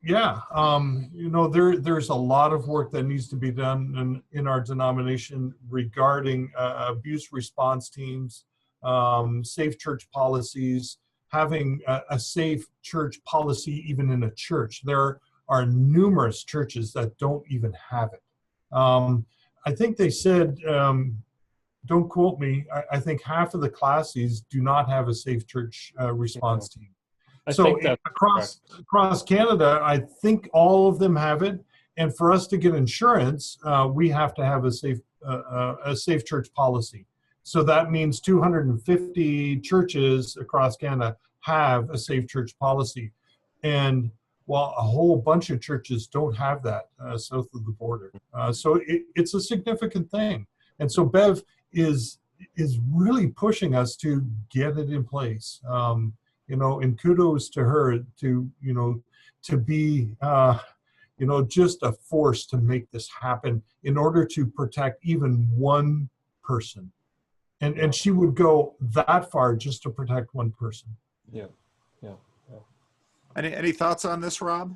yeah, there's a lot of work that needs to be done in our denomination regarding abuse response teams, safe church policies, having a safe church policy even in a church. There are numerous churches that don't even have it. I think they said, don't quote me, I think half of the classes do not have a safe church response team. So across Canada, I think all of them have it. And for us to get insurance, we have to have a safe church policy. So that means 250 churches across Canada have a safe church policy. And while a whole bunch of churches don't have that south of the border. So it's a significant thing. And so Bev is really pushing us to get it in place. And kudos to her to be, just a force to make this happen in order to protect even one person. And she would go that far just to protect one person. Yeah. Any thoughts on this, Rob?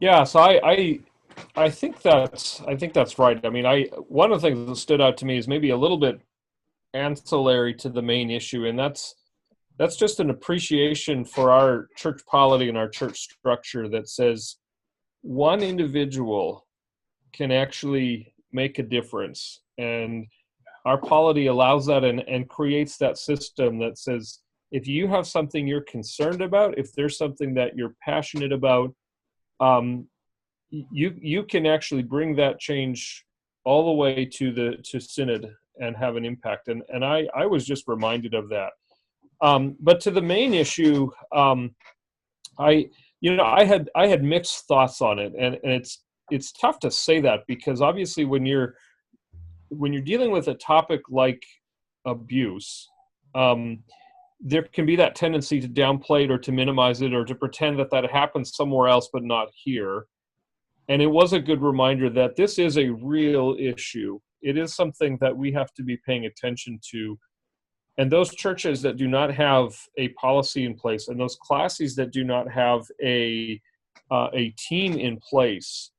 Yeah, so I think that's right. I mean, one of the things that stood out to me is maybe a little bit ancillary to the main issue, and that's just an appreciation for our church polity and our church structure that says one individual can actually make a difference, and our polity allows that and creates that system that says if you have something you're concerned about, if there's something that you're passionate about, you can actually bring that change all the way to Synod and have an impact. And I was just reminded of that. But to the main issue, I had mixed thoughts on it, and it's tough to say that because obviously when you're dealing with a topic like abuse, there can be that tendency to downplay it or to minimize it or to pretend that happens somewhere else but not here. And it was a good reminder that this is a real issue. It is something that we have to be paying attention to. And those churches that do not have a policy in place and those classes that do not have a team in place,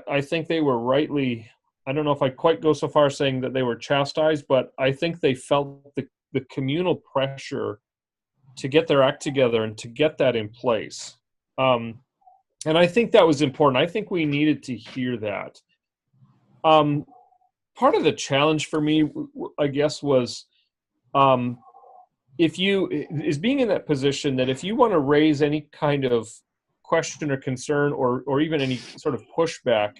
I think they were rightly, I don't know if I quite go so far as saying that they were chastised, but I think they felt the communal pressure to get their act together and to get that in place. And I think that was important. I think we needed to hear that. Part of the challenge for me, I guess, was being in that position that if you want to raise any kind of question or concern or even any sort of pushback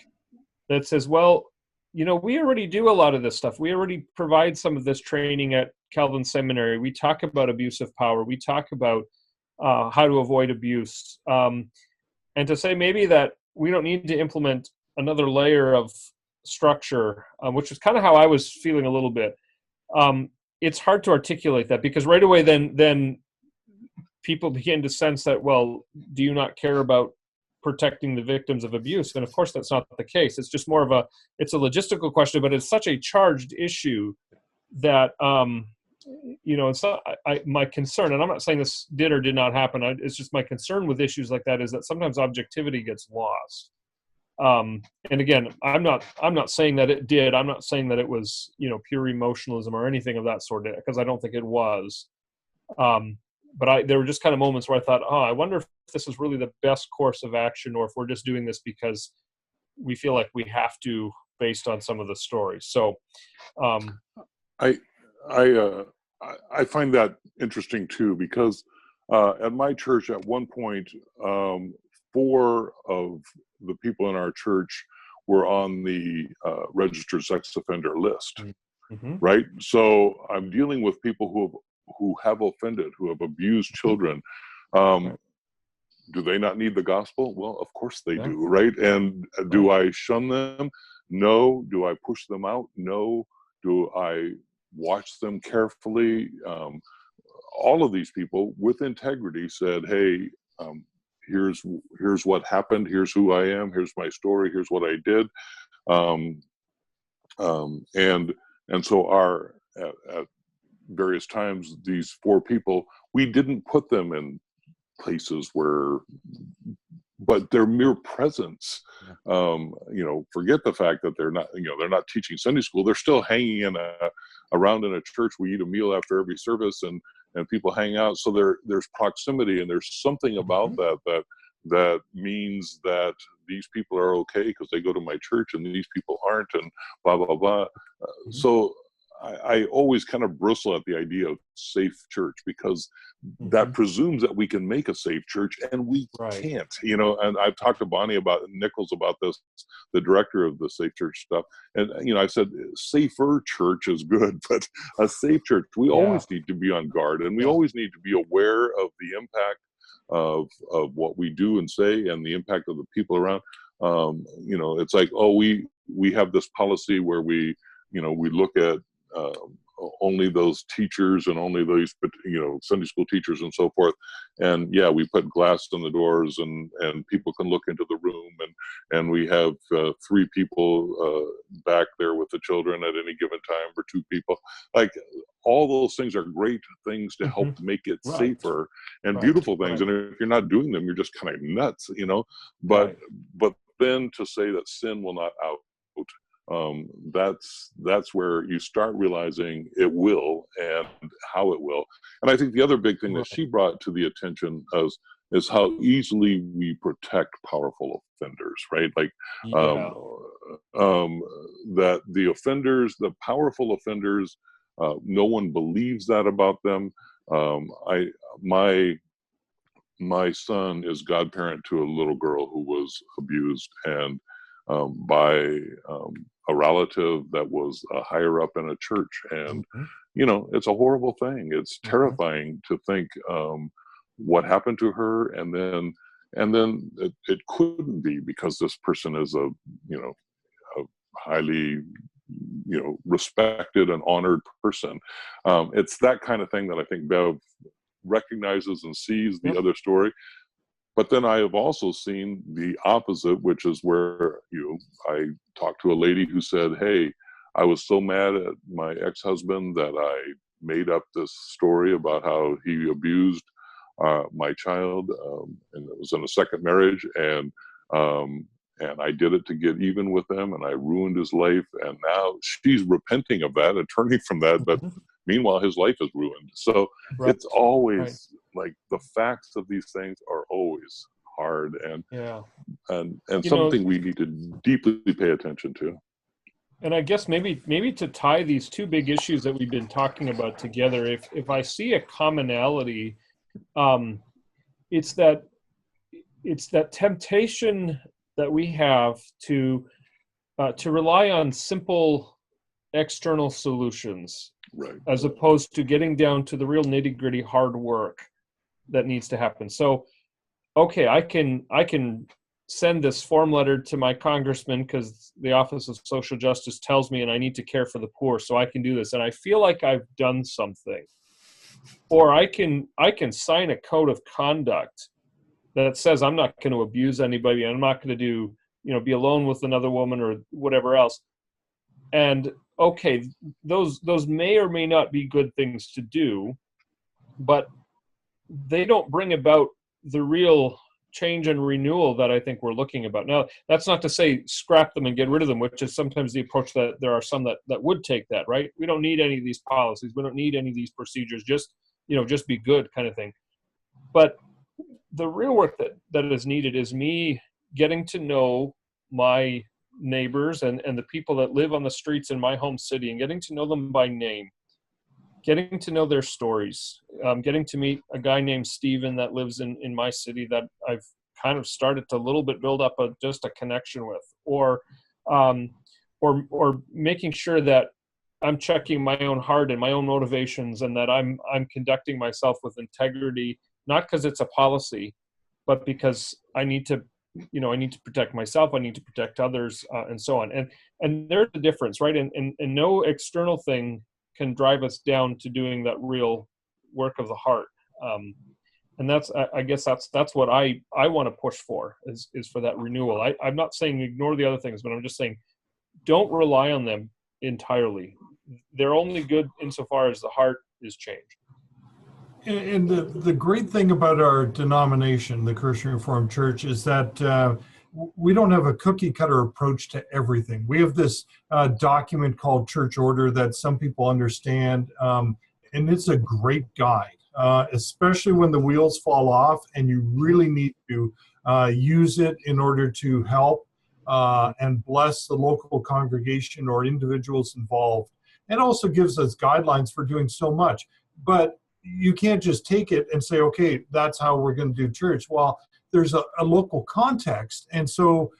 that says, well, we already do a lot of this stuff. We already provide some of this training at Calvin Seminary. We talk about abuse of power. We talk about how to avoid abuse. And to say maybe that we don't need to implement another layer of structure, which is kind of how I was feeling a little bit. It's hard to articulate that because right away then people begin to sense that, well, do you not care about protecting the victims of abuse? And of course that's not the case. It's just more of it's a logistical question, but it's such a charged issue that it's not my concern, and I'm not saying this did or did not happen. It's just my concern with issues like that is that sometimes objectivity gets lost. And again, I'm not saying that it did. I'm not saying that it was pure emotionalism or anything of that sort, because I don't think it was. But there were just kind of moments where I thought, I wonder if this is really the best course of action, or if we're just doing this because we feel like we have to, based on some of the stories. So, I find that interesting too, because at my church at one point, 4 of the people in our church were on the registered sex offender list, mm-hmm. right? So I'm dealing with people who have offended, who have abused children. Do they not need the gospel? Well, of course they do, right? And do I shun them? No. Do I push them out? No. Do I watch them carefully? All of these people with integrity said, hey, here's what happened. Here's who I am. Here's my story. Here's what I did. And so at various times, these four people, we didn't put them in places where, but their mere presence, forget the fact that they're not teaching Sunday school. They're still hanging around in a church. We eat a meal after every service, and people hang out. So there's proximity, and there's something about that means that these people are okay because they go to my church, and these people aren't, and blah blah blah. So I always kind of bristle at the idea of safe church, because that presumes that we can make a safe church, and we can't, and I've talked to Nichols about this, the director of the safe church stuff. And, I said, safer church is good, but a safe church, we always need to be on guard, and we always need to be aware of the impact of what we do and say, and the impact of the people around. It's like, we have this policy where we look at only those teachers and only those, Sunday school teachers and so forth. And we put glass on the doors, and people can look into the room, and we have 3 people back there with the children at any given time, or 2 people. Like, all those things are great things to help make it safer and beautiful things. And if you're not doing them, you're just kind of nuts, but then to say that sin will not out, that's where you start realizing it will, and how it will. And I think the other big thing that she brought to the attention is how easily we protect powerful offenders, right? Like, that the offenders, the powerful offenders, no one believes that about them. My son is godparent to a little girl who was abused, and by a relative that was higher up in a church. And, it's a horrible thing. It's terrifying to think what happened to her. And then it couldn't be, because this person is a highly, respected and honored person. It's that kind of thing that I think Bev recognizes and sees the other story. But then I have also seen the opposite, which is where I talked to a lady who said, "Hey, I was so mad at my ex-husband that I made up this story about how he abused my child, and it was in a second marriage, and I did it to get even with him, and I ruined his life, and now she's repenting of that and turning from that, but meanwhile his life is ruined." So it's always like, the facts of these things are always hard, and something we need to deeply pay attention to. And I guess maybe to tie these 2 big issues that we've been talking about together, if I see a commonality, it's that temptation that we have to rely on simple external solutions, as opposed to getting down to the real nitty-gritty hard work that needs to happen. So, okay, I can send this form letter to my congressman because the Office of Social Justice tells me, and I need to care for the poor, so I can do this, and I feel like I've done something. Or I can sign a code of conduct that says I'm not going to abuse anybody, and I'm not going to do, be alone with another woman or whatever else. And okay, those may or may not be good things to do, but they don't bring about the real change and renewal that I think we're looking about. Now, that's not to say scrap them and get rid of them, which is sometimes the approach that there are some that would take that, right? We don't need any of these policies. We don't need any of these procedures. Just be good, kind of thing. But the real work that is needed is me getting to know my neighbors and the people that live on the streets in my home city, and getting to know them by name, getting to know their stories, getting to meet a guy named Steven that lives in my city that I've kind of started to a little bit build up just a connection with, or making sure that I'm checking my own heart and my own motivations, and that I'm conducting myself with integrity, not because it's a policy, but because I need to protect myself, I need to protect others, and so on. And there's the difference, right? And no external thing can drive us down to doing that real work of the heart. And that's, I guess that's what I want to push for, is for that renewal. I'm not saying ignore the other things, but I'm just saying don't rely on them. entirely. They're only good insofar as the heart is changed. And the great thing about our denomination, the Christian Reformed Church, is that we don't have a cookie cutter approach to everything. We have this document called Church Order that some people understand, and it's a great guide, especially when the wheels fall off and you really need to use it in order to help and bless the local congregation or individuals involved. It also gives us guidelines for doing so much. But you can't just take it and say, okay, that's how we're going to do church. Well, there's a local context. And so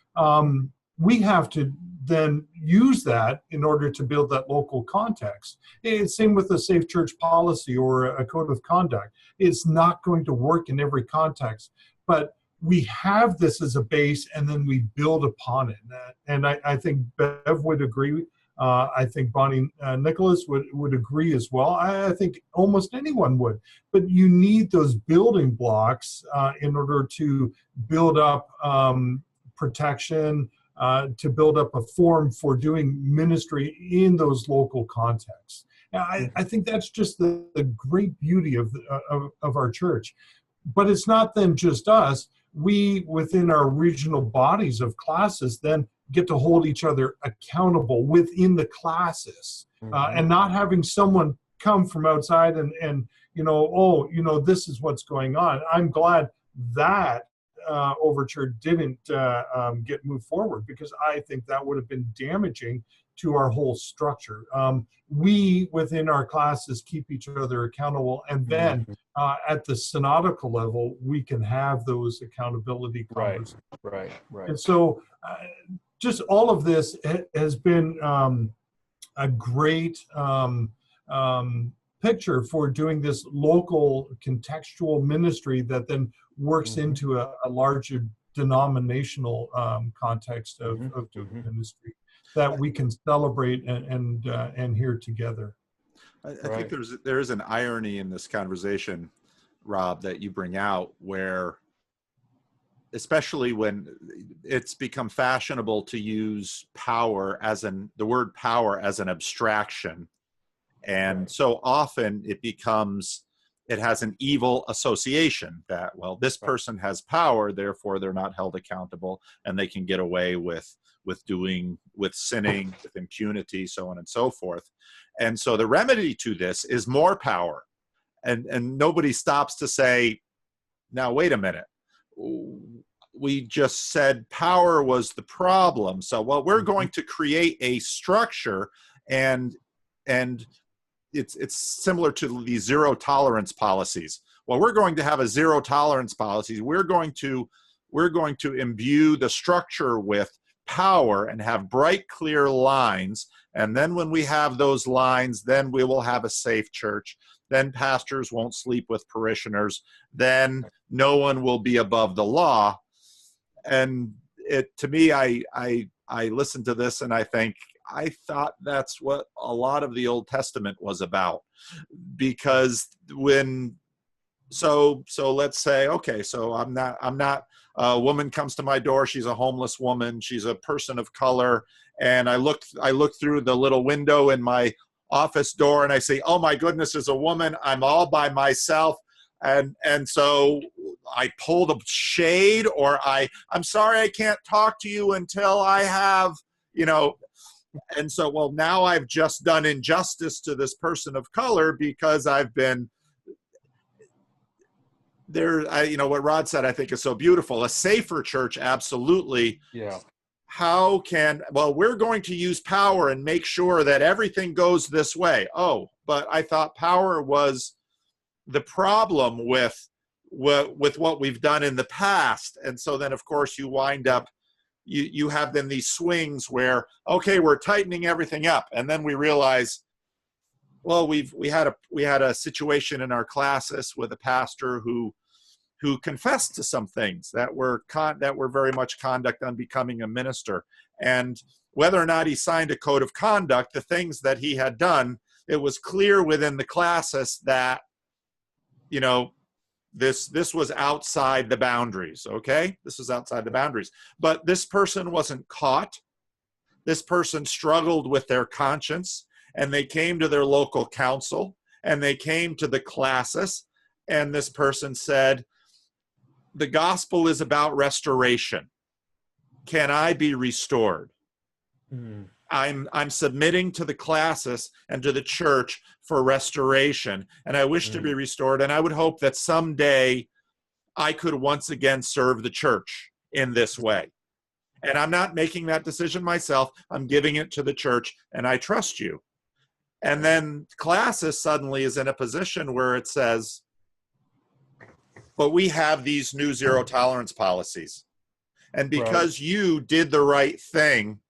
we have to then use that in order to build that local context. It's same with a safe church policy or a code of conduct. It's not going to work in every context, but we have this as a base and then we build upon it. And I think Bev would agree. I think Bonnie Nicholas would agree as well. I think almost anyone would. But you need those building blocks in order to build up protection, to build up a form for doing ministry in those local contexts. I think that's just the great beauty of our church. But it's not then just us. We, within our regional bodies of classes, then get to hold each other accountable within the classes, and not having someone come from outside and this is what's going on. I'm glad that Overture didn't get moved forward, because I think that would have been damaging to our whole structure. We, within our classes, keep each other accountable, and then at the synodical level, we can have those accountability conversations. Right. And so just all of this has been a great picture for doing this local contextual ministry that then works into a larger denominational context of doing ministry that we can celebrate and hear together. I think there is an irony in this conversation, Rob, that you bring out, where especially when it's become fashionable to use the word power as an abstraction. And so often it has an evil association that, well, this person has power, therefore they're not held accountable and they can get away with sinning, with impunity, so on and so forth. And so the remedy to this is more power. And nobody stops to say, now, wait a minute. We just said power was the problem. So, well, we're going to create a structure, and it's similar to the zero tolerance policies. Well, we're going to have a zero tolerance policy. We're going to imbue the structure with power and have bright, clear lines. And then when we have those lines, then we will have a safe church. Then pastors won't sleep with parishioners. Then no one will be above the law. And to me, I listen to this and I think, I thought that's what a lot of the Old Testament was about. Because so let's say, okay, so I'm not, a woman comes to my door, she's a homeless woman, she's a person of color, and I look through the little window in my office door and I say, oh my goodness, there's a woman, I'm all by myself, and so I pull the shade, or I'm sorry, I can't talk to you until I have, and so, well, now I've just done injustice to this person of color because I've been there. What Rod said, I think, is so beautiful. A safer church, absolutely. Yeah. We're going to use power and make sure that everything goes this way. Oh, but I thought power was the problem with what we've done in the past. And so then, of course, you wind up, you have then these swings where, okay, we're tightening everything up. And then we realize, well, we had a situation in our classes with a pastor who confessed to some things that were very much conduct unbecoming a minister. And whether or not he signed a code of conduct, the things that he had done, it was clear within the classes that, this was outside the boundaries, okay? This was outside the boundaries. But this person wasn't caught. this person struggled with their conscience, and they came to their local council, and they came to the classis, and this person said, the gospel is about restoration. Can I be restored? I'm submitting to the classis and to the church for restoration, and I wish to be restored, and I would hope that someday I could once again serve the church in this way. And I'm not making that decision myself. I'm giving it to the church, and I trust you. And then classis suddenly is in a position where it says, but we have these new zero tolerance policies. And because you did the right thing,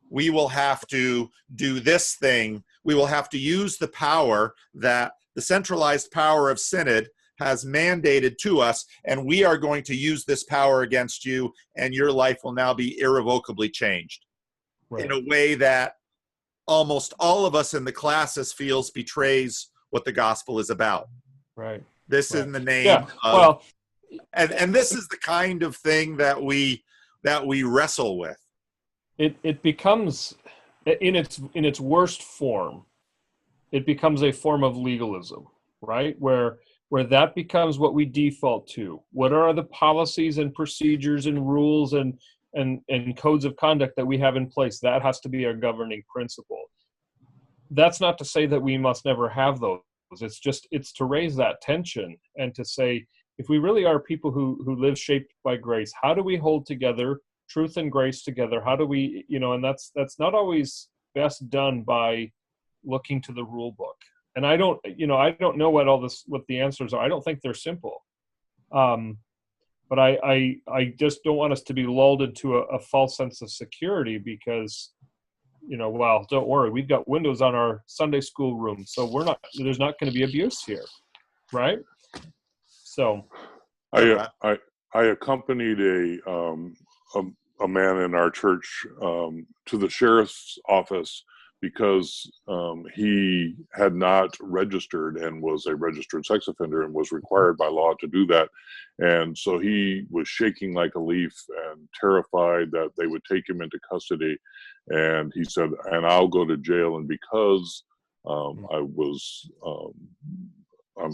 we will have to do this thing. We will have to use the power that the centralized power of Synod has mandated to us, and we are going to use this power against you, and your life will now be irrevocably changed in a way that almost all of us in the classis feels betrays what the gospel is about. This is in the name of, and this is the kind of thing that we wrestle with. It becomes, in its worst form, it becomes a form of legalism, right? Where that becomes what we default to. What are the policies and procedures and rules and codes of conduct that we have in place? That has to be our governing principle. That's not to say that we must never have those. It's to raise that tension and to say, if we really are people who live shaped by grace, how do we hold together truth and grace together? How do we, and that's not always best done by looking to the rule book. And I don't know what the answers are. I don't think they're simple. But I just don't want us to be lulled into a false sense of security because, well, don't worry, we've got windows on our Sunday school room, so there's not going to be abuse here, right? So, I accompanied a man in our church to the sheriff's office because he had not registered and was a registered sex offender and was required by law to do that. And so he was shaking like a leaf and terrified that they would take him into custody. And he said, and I'll go to jail. And because I'm a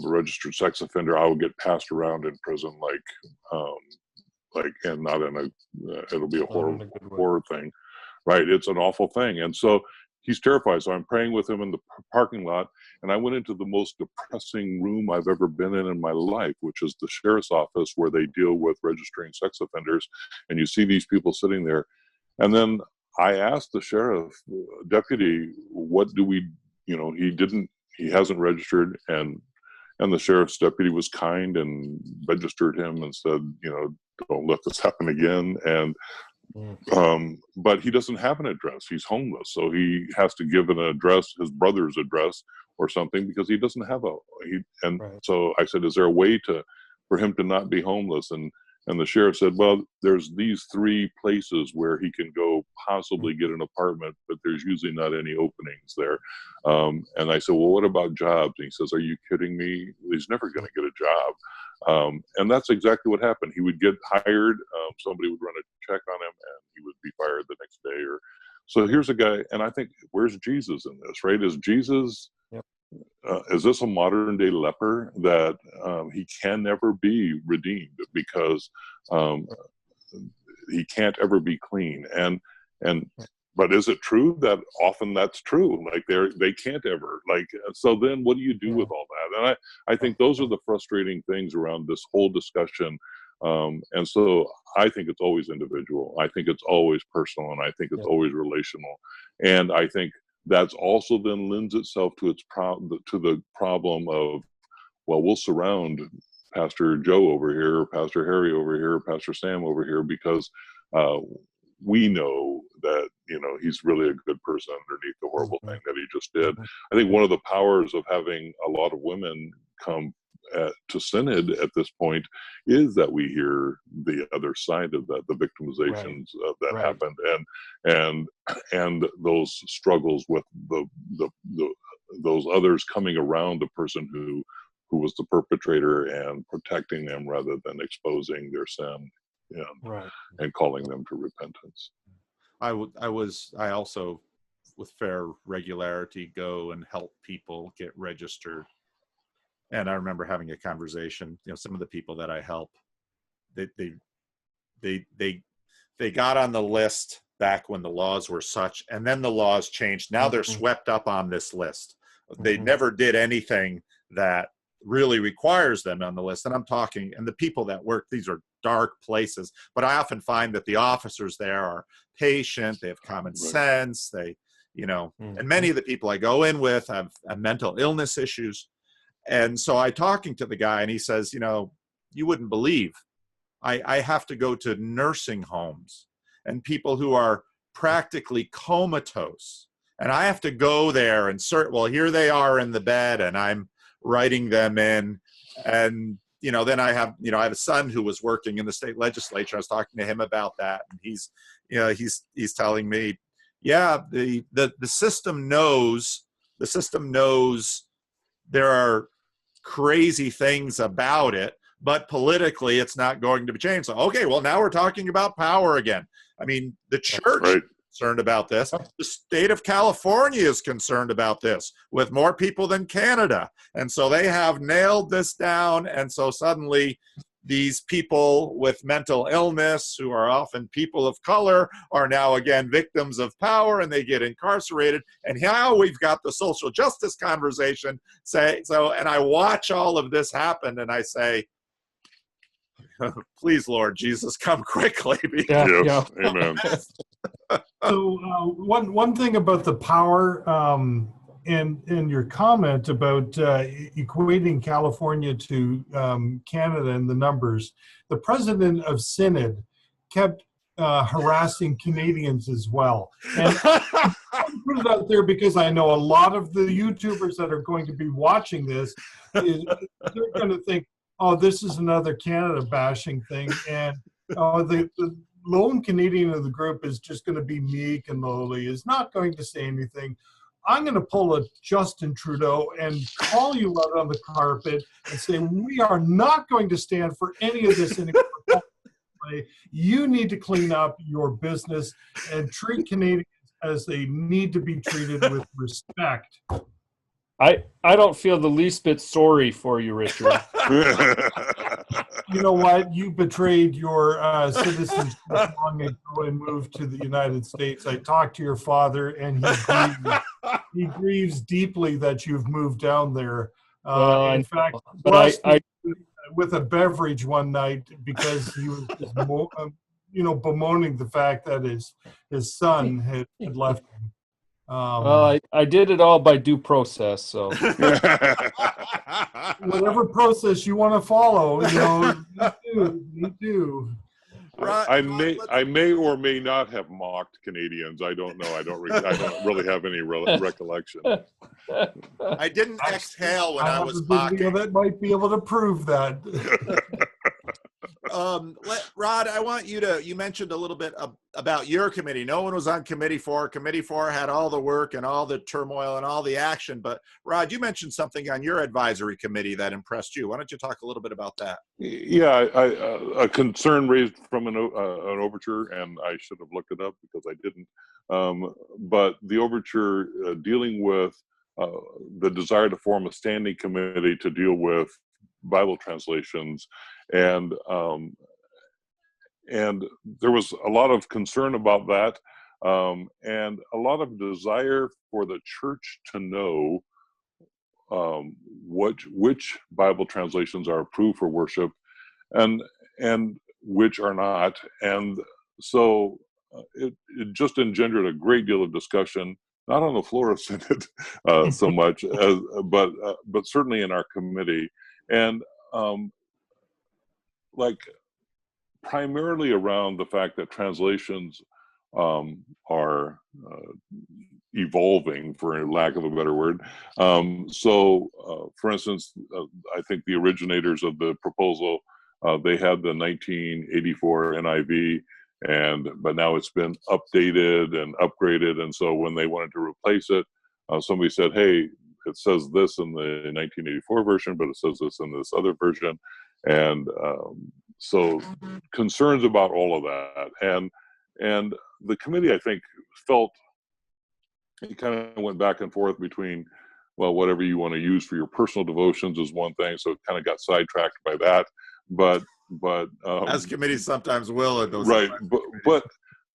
registered sex offender, I will get passed around in prison and not in it'll be a horror thing, right? It's an awful thing. And so he's terrified. So I'm praying with him in the parking lot, and I went into the most depressing room I've ever been in my life, which is the sheriff's office where they deal with registering sex offenders. And you see these people sitting there. And then I asked the sheriff deputy, what do we, he hasn't registered. And the sheriff's deputy was kind and registered him and said, don't let this happen again. And but he doesn't have an address. He's homeless, so he has to give an address, his brother's address or something, because he doesn't have So I said, is there a way for him to not be homeless? And the sheriff said, well, there's these 3 places where he can go possibly get an apartment, but there's usually not any openings there. And I said, well, what about jobs? And he says, are you kidding me? He's never going to get a job. And that's exactly what happened. He would get hired, somebody would run a check on him, and he would be fired the next day. So here's a guy, and I think, where's Jesus in this, right? Is Jesus, is this a modern day leper that he can never be redeemed because he can't ever be clean? But is it true that often that's true? Like they can't ever, so then what do you do with all that? And I think those are the frustrating things around this whole discussion. And so I think it's always individual. I think it's always personal, and I think it's always relational. And I think that's also then lends itself to the problem of, well, we'll surround Pastor Joe over here, Pastor Harry over here, Pastor Sam over here, because we know that, he's really a good person underneath the horrible thing that he just did. I think one of the powers of having a lot of women come to Synod at this point is that we hear the other side of that, the victimizations that happened, and those struggles with those others coming around the person who was the perpetrator and protecting them rather than exposing their sin and calling them to repentance. I also, with fair regularity, go and help people get registered. And I remember having a conversation, some of the people that I help, they got on the list back when the laws were such, and then the laws changed. Now they're swept up on this list. They never did anything that really requires them on the list. And I'm talking, and the people that work, these are dark places, but I often find that the officers there are patient, they have common sense, they, and many of the people I go in with have mental illness issues. And so I talking to the guy, and he says, you wouldn't believe, I have to go to nursing homes and people who are practically comatose. And I have to go there and well, here they are in the bed, and I'm writing them in. And, then I have a son who was working in the state legislature. I was talking to him about that. And he's telling me, yeah, the system knows, there are crazy things about it, but politically it's not going to be changed. So, okay, well, now we're talking about power again. I mean, the church is concerned about this. The state of California is concerned about this with more people than Canada. And so they have nailed this down. And so suddenly these people with mental illness, who are often people of color, are now again victims of power, and they get incarcerated. And now we've got the social justice conversation. And I watch all of this happen, and I say, please, Lord Jesus, come quickly. Amen. So one thing about the power, and your comment about equating California to Canada and the numbers, the president of Synod kept harassing Canadians as well. And I put it out there because I know a lot of the YouTubers that are going to be watching this, they're going to think, oh, this is another Canada bashing thing. And the lone Canadian of the group is just going to be meek and lowly, is not going to say anything. I'm going to pull a Justin Trudeau and call you out on the carpet and say, we are not going to stand for any of this anymore. You need to clean up your business and treat Canadians as they need to be treated with respect. I don't feel the least bit sorry for you, Richard. You know what? You betrayed your citizenship long ago and moved to the United States. I talked to your father, and he grieves deeply that you've moved down there. In fact, with a beverage one night because he was just, bemoaning the fact that his son had left him. Well, I did it all by due process, so whatever process you want to follow, you do. I may or may not have mocked Canadians. I don't know. I don't really have any recollection. I didn't exhale when I was mocking. That might be able to prove that. Rod, I want you mentioned a little bit about your committee. No one was on Committee 4. Committee 4 had all the work and all the turmoil and all the action. But Rod, you mentioned something on your advisory committee that impressed you. Why don't you talk a little bit about that? Yeah, a concern raised from an overture, and I should have looked it up because I didn't. But the overture dealing with the desire to form a standing committee to deal with Bible translations, and there was a lot of concern about that, and a lot of desire for the church to know which Bible translations are approved for worship, and which are not. And so it just engendered a great deal of discussion, not on the floor of Synod so much, but certainly in our committee. And primarily around the fact that translations are evolving, for lack of a better word. For instance, I think the originators of the proposal, they had the 1984 NIV, but now it's been updated and upgraded. And so when they wanted to replace it, somebody said, hey, it says this in the 1984 version, but it says this in this other version. And so concerns about all of that. And the committee, I think, felt it kind of went back and forth between, well, whatever you want to use for your personal devotions is one thing, so it kind of got sidetracked by that. But as committees sometimes will at those right.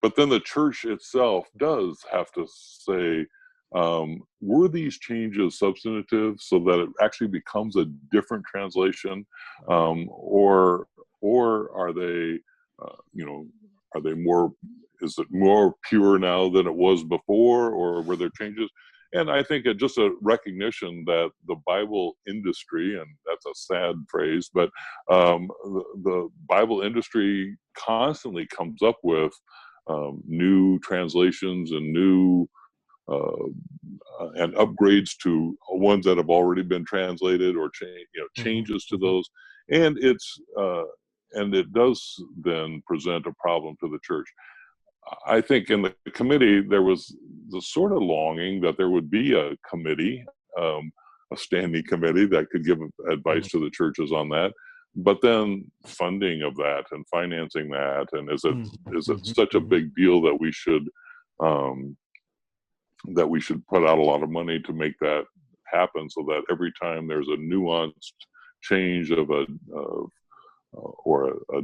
But then the church itself does have to say, were these changes substantive so that it actually becomes a different translation, or are they, are they more? Is it more pure now than it was before, or were there changes? And I think just a recognition that the Bible industry, and that's a sad phrase, but the Bible industry constantly comes up with new translations and new and upgrades to ones that have already been translated, or changes to those, and it does then present a problem to the church. I think in the committee there was the sort of longing that there would be a committee, a standing committee that could give advice to the churches on that. But then funding of that and financing that, and is it such a big deal that we should put out a lot of money to make that happen, so that every time there's a nuanced change of a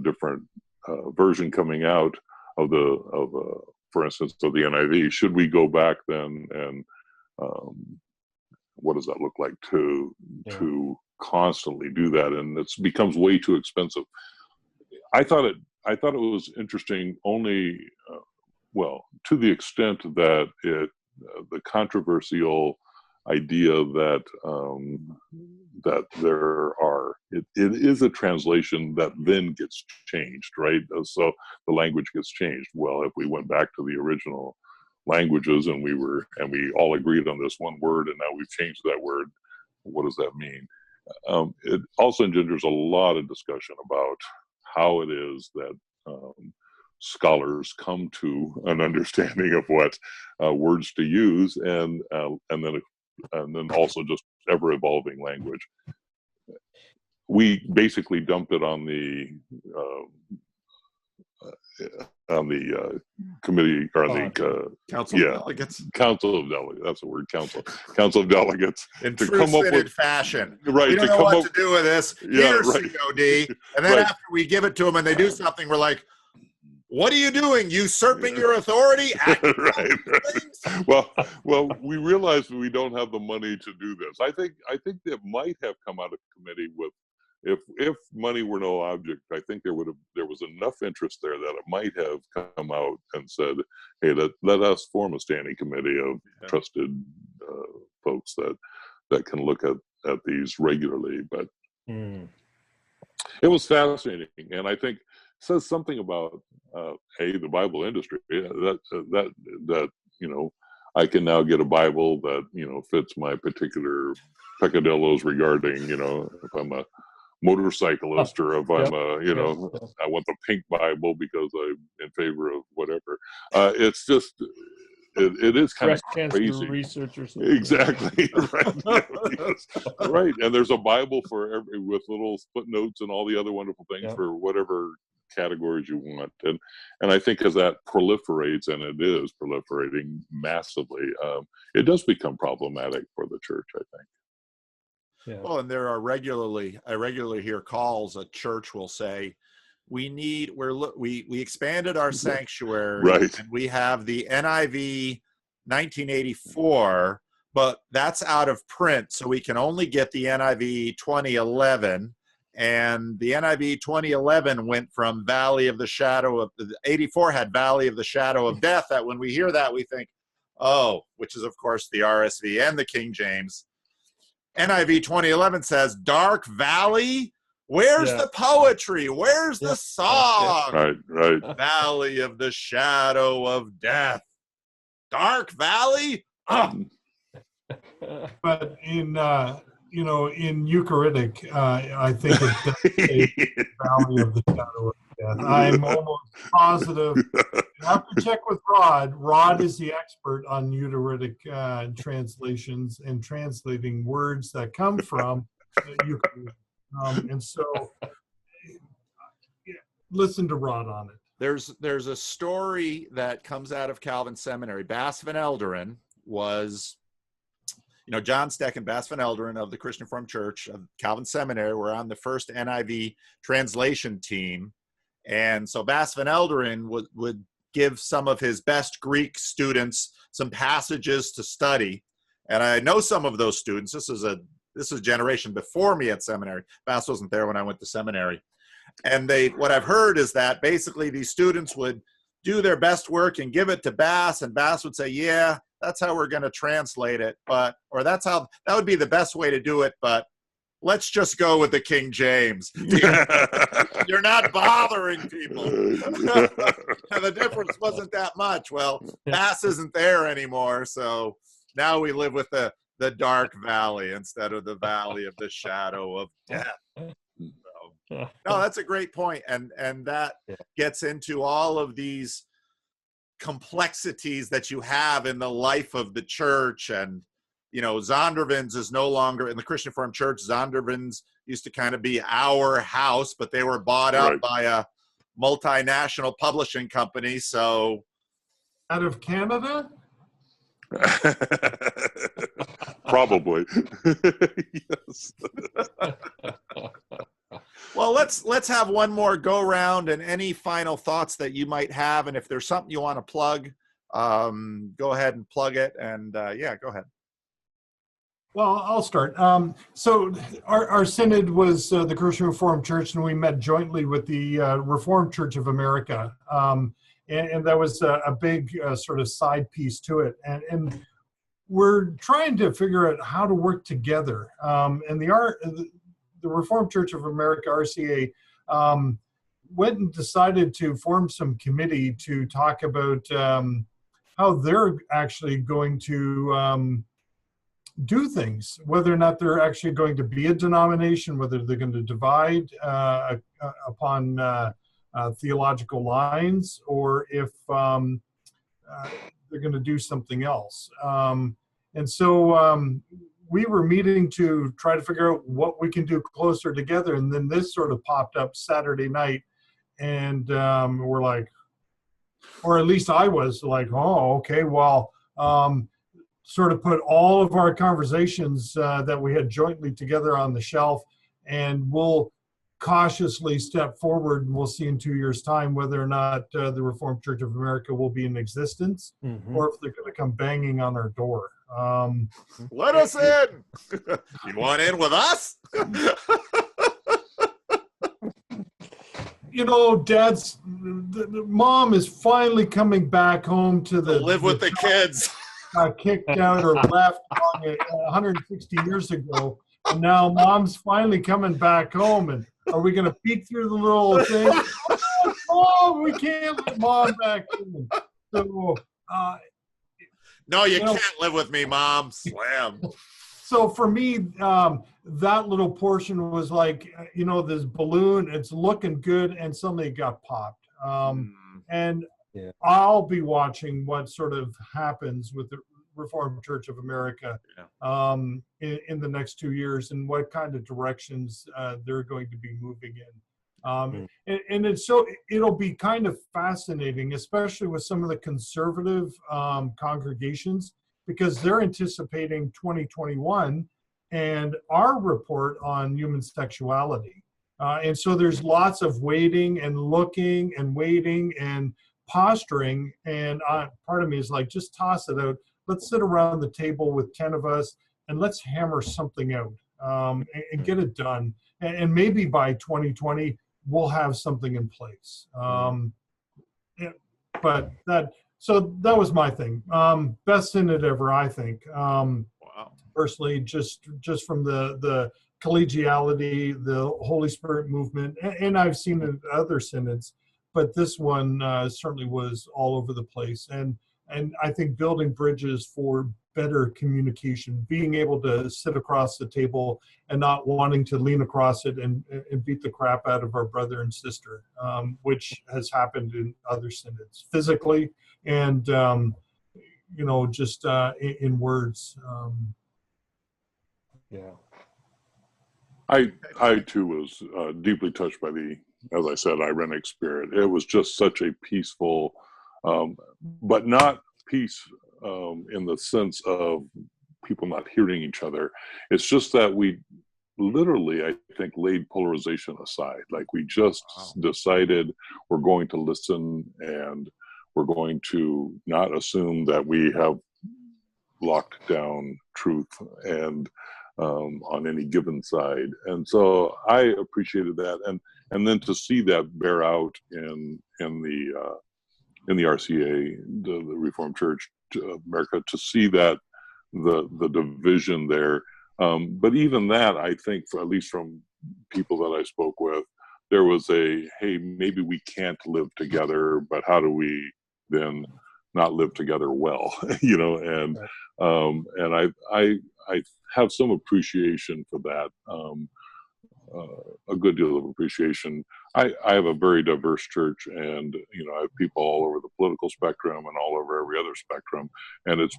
different version coming out of for instance, of the NIV, should we go back then and what does that look like to constantly do that? And it becomes way too expensive. I thought it was interesting only, to the extent that the controversial idea that it is a translation that then gets changed, right? So the language gets changed. Well, if we went back to the original languages and we all agreed on this one word, and now we've changed that word, what does that mean? It also engenders a lot of discussion about how it is that scholars come to an understanding of what words to use, and then also just ever evolving language. We basically dumped it on the committee, or the Council of Delegates. Council of Delegates. That's the word. Council of Delegates. In true Synod fashion. Right. We don't know what to do with this. Here's COD. And then after we give it to them and they do something, we're like, what are you doing? Usurping your authority? Right. Well, we realize we don't have the money to do this. I think that might have come out of committee with, if money were no object, I think there was enough interest there that it might have come out and said, hey, let us form a standing committee of trusted folks that can look at these regularly. But it was fascinating, and I think says something about the Bible industry, that I can now get a Bible that fits my particular peccadillos regarding if I'm a motorcyclist, or if I'm I want the pink Bible because I'm in favor of whatever. It's just it is kind of crazy. Research or something. Exactly. Right. Right. And there's a Bible for with little footnotes and all the other wonderful things for whatever categories you want, and I think as that proliferates, and it is proliferating massively, it does become problematic for the church, I think. Yeah. Well, and I regularly hear calls. A church will say, we expanded our sanctuary, right, and we have the NIV 1984, but that's out of print, so we can only get the NIV 2011. And the NIV 2011 went from Valley of the Shadow of the 84 had Valley of the Shadow of Death. That when we hear that, we think, which is of course the RSV and the King James. NIV 2011 says Dark Valley. Where's the poetry? Where's the song? Right. Valley of the Shadow of Death. Dark Valley. But in in Eucharitic, I think it does say Valley of the Shadow of Death. I'm almost positive. I have to check with Rod. Rod is the expert on Eucharitic translations and translating words that come from Eucharitic. And so listen to Rod on it. there's a story that comes out of Calvin Seminary. Bas van Elderen was, John Steck and Bas van Elderen of the Christian Reformed Church of Calvin Seminary were on the first NIV translation team. And so Bas van Elderen would give some of his best Greek students some passages to study. And I know some of those students. This is a generation before me at seminary. Bas wasn't there when I went to seminary. And what I've heard is that basically these students would do their best work and give it to Bas, and Bas would say, yeah, that's how we're going to translate it, that would be the best way to do it, but let's just go with the King James. You're not bothering people. The difference wasn't that much. Well, Bas isn't there anymore, so now we live with the dark valley instead of the valley of the shadow of death. No, that's a great point, and that gets into all of these complexities that you have in the life of the church. And Zondervan's is no longer in the Christian Reformed Church. Zondervan's used to kind of be our house, but they were bought out by a multinational publishing company. So, out of Canada. Probably. Yes. Well, let's have one more go round, and any final thoughts that you might have, and if there's something you want to plug, go ahead and plug it. And go ahead. Well, I'll start. So our synod was the Christian Reformed Church, and we met jointly with the Reformed Church of America. And that was a big sort of side piece to it. And we're trying to figure out how to work together. And the Reformed Church of America, RCA, went and decided to form some committee to talk about how they're actually going to do things, whether or not they're actually going to be a denomination, whether they're going to divide upon theological lines, or if they're going to do something else. And so we were meeting to try to figure out what we can do closer together. And then this sort of popped up Saturday night, and we're like, or at least I was like, oh, okay, well, sort of put all of our conversations that we had jointly together on the shelf, and we'll cautiously step forward, and we'll see in 2 years' time whether or not the Reformed Church of America will be in existence, or if they're going to come banging on our door. Let us in. You want in with us? Dad's the mom is finally coming back home to live with the kids. Kicked out or left 160 years ago, and now mom's finally coming back home. And are we going to peek through the little thing? Oh, we can't let mom back in. So, no, you can't live with me, Mom. Slam. So for me, that little portion was like, this balloon, it's looking good, and suddenly it got popped. And I'll be watching what sort of happens with the Reformed Church of America in the next 2 years, and what kind of directions they're going to be moving in. And it'll be kind of fascinating, especially with some of the conservative congregations, because they're anticipating 2021 and our report on human sexuality. And so there's lots of waiting and looking and waiting and posturing. And part of me is like, just toss it out. Let's sit around the table with 10 of us and let's hammer something out and get it done. And maybe by 2020, we'll have something in place. So that was my thing. Best synod ever, I think. Wow. Personally, just from the collegiality, the Holy Spirit movement, and I've seen it at other synods, but this one certainly was all over the place. And I think building bridges for better communication, being able to sit across the table and not wanting to lean across it and beat the crap out of our brother and sister, which has happened in other synods, physically and, just in words. I too was deeply touched by the, as I said, Irenic Spirit. It was just such a peaceful, but not peace in the sense of people not hearing each other. It's just that we literally, I think, laid polarization aside. Like we just decided we're going to listen, and we're going to not assume that we have locked down truth and on any given side. And so I appreciated that, and then to see that bear out in the RCA, the Reformed Church of America, to see that the division there. But even that, I think, at least from people that I spoke with, there was a, hey, maybe we can't live together, but how do we then not live together well? And I have some appreciation for that, a good deal of appreciation. I have a very diverse church, and I have people all over the political spectrum and all over every other spectrum, and it's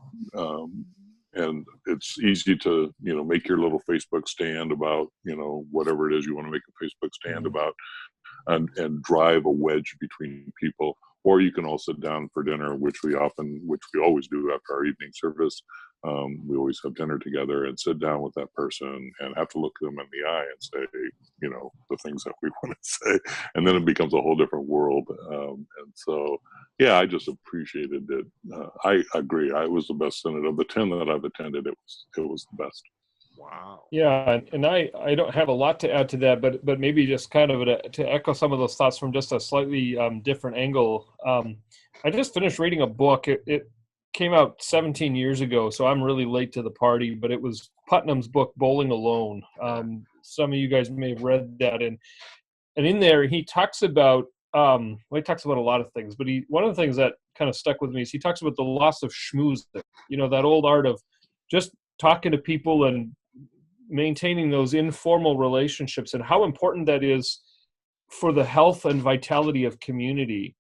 easy to make your little Facebook stand about whatever it is you want to make a Facebook stand about, and drive a wedge between people. Or you can all sit down for dinner, which we always do after our evening service. We always have dinner together and sit down with that person and have to look them in the eye and say, the things that we want to say. And then it becomes a whole different world. And so, yeah, I just appreciated it. I agree. I was the best synod of the 10 that I've attended. It was the best. Wow. Yeah, and I don't have a lot to add to that, but maybe just kind of to echo some of those thoughts from just a slightly different angle. I just finished reading a book. It came out 17 years ago, so I'm really late to the party, but it was Putnam's book, Bowling Alone. Some of you guys may have read that, and in there he talks about he talks about a lot of things, but one of the things that kind of stuck with me is he talks about the loss of schmoozing, that old art of just talking to people and maintaining those informal relationships, and how important that is for the health and vitality of community.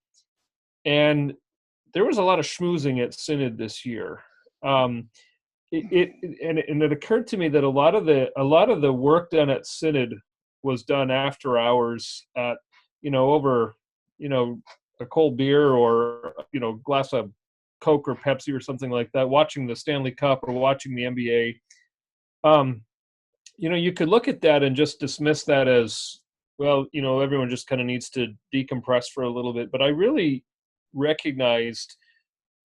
And there was a lot of schmoozing at Synod this year. It occurred to me that a lot of the work done at Synod was done after hours at over a cold beer or glass of Coke or Pepsi or something like that, watching the Stanley Cup or watching the NBA. You could look at that and just dismiss that as, well, everyone just kind of needs to decompress for a little bit. But I really recognized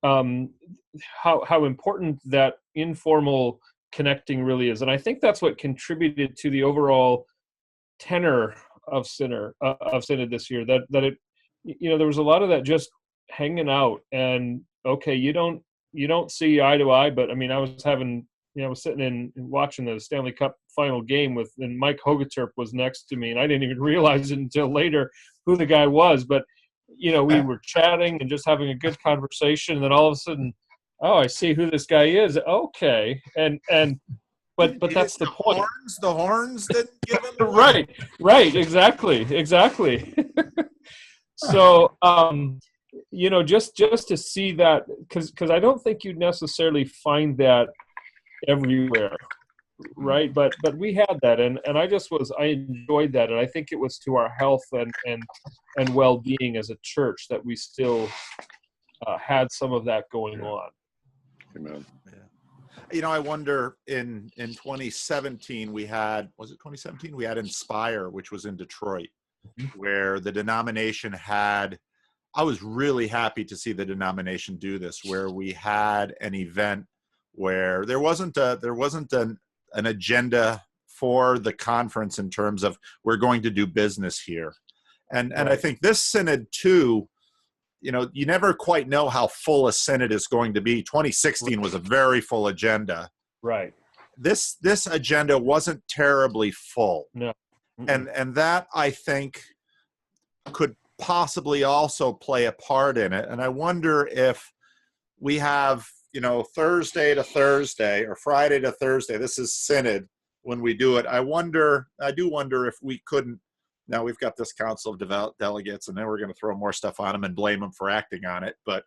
how important that informal connecting really is. And I think that's what contributed to the overall tenor of Synod this year, that it, there was a lot of that just hanging out, and okay, you don't see eye to eye, but I mean, I was sitting in watching the Stanley Cup final game and Mike Hogaterp was next to me, and I didn't even realize it until later who the guy was. But we were chatting and just having a good conversation, and then all of a sudden, oh, I see who this guy is. Okay, but that's the point. The horns didn't give him away. Right, exactly. So just to see that, because I don't think you'd necessarily find that everywhere, right? But we had that, and I enjoyed that, and I think it was to our health and well-being as a church that we still had some of that going on. Amen. Yeah. I wonder in 2017 we had Inspire, which was in Detroit, where the denomination had. I was really happy to see the denomination do this, where we had an event where there wasn't an agenda for the conference in terms of we're going to do business here. And I think this synod too, you never quite know how full a synod is going to be. 2016 was a very full agenda. Right. This agenda wasn't terribly full. No. And that, I think, could possibly also play a part in it. And I wonder if we have, Thursday to Thursday or Friday to Thursday, this is synod when we do it. I do wonder if we couldn't now we've got this council of delegates, and then we're going to throw more stuff on them and blame them for acting on it. But,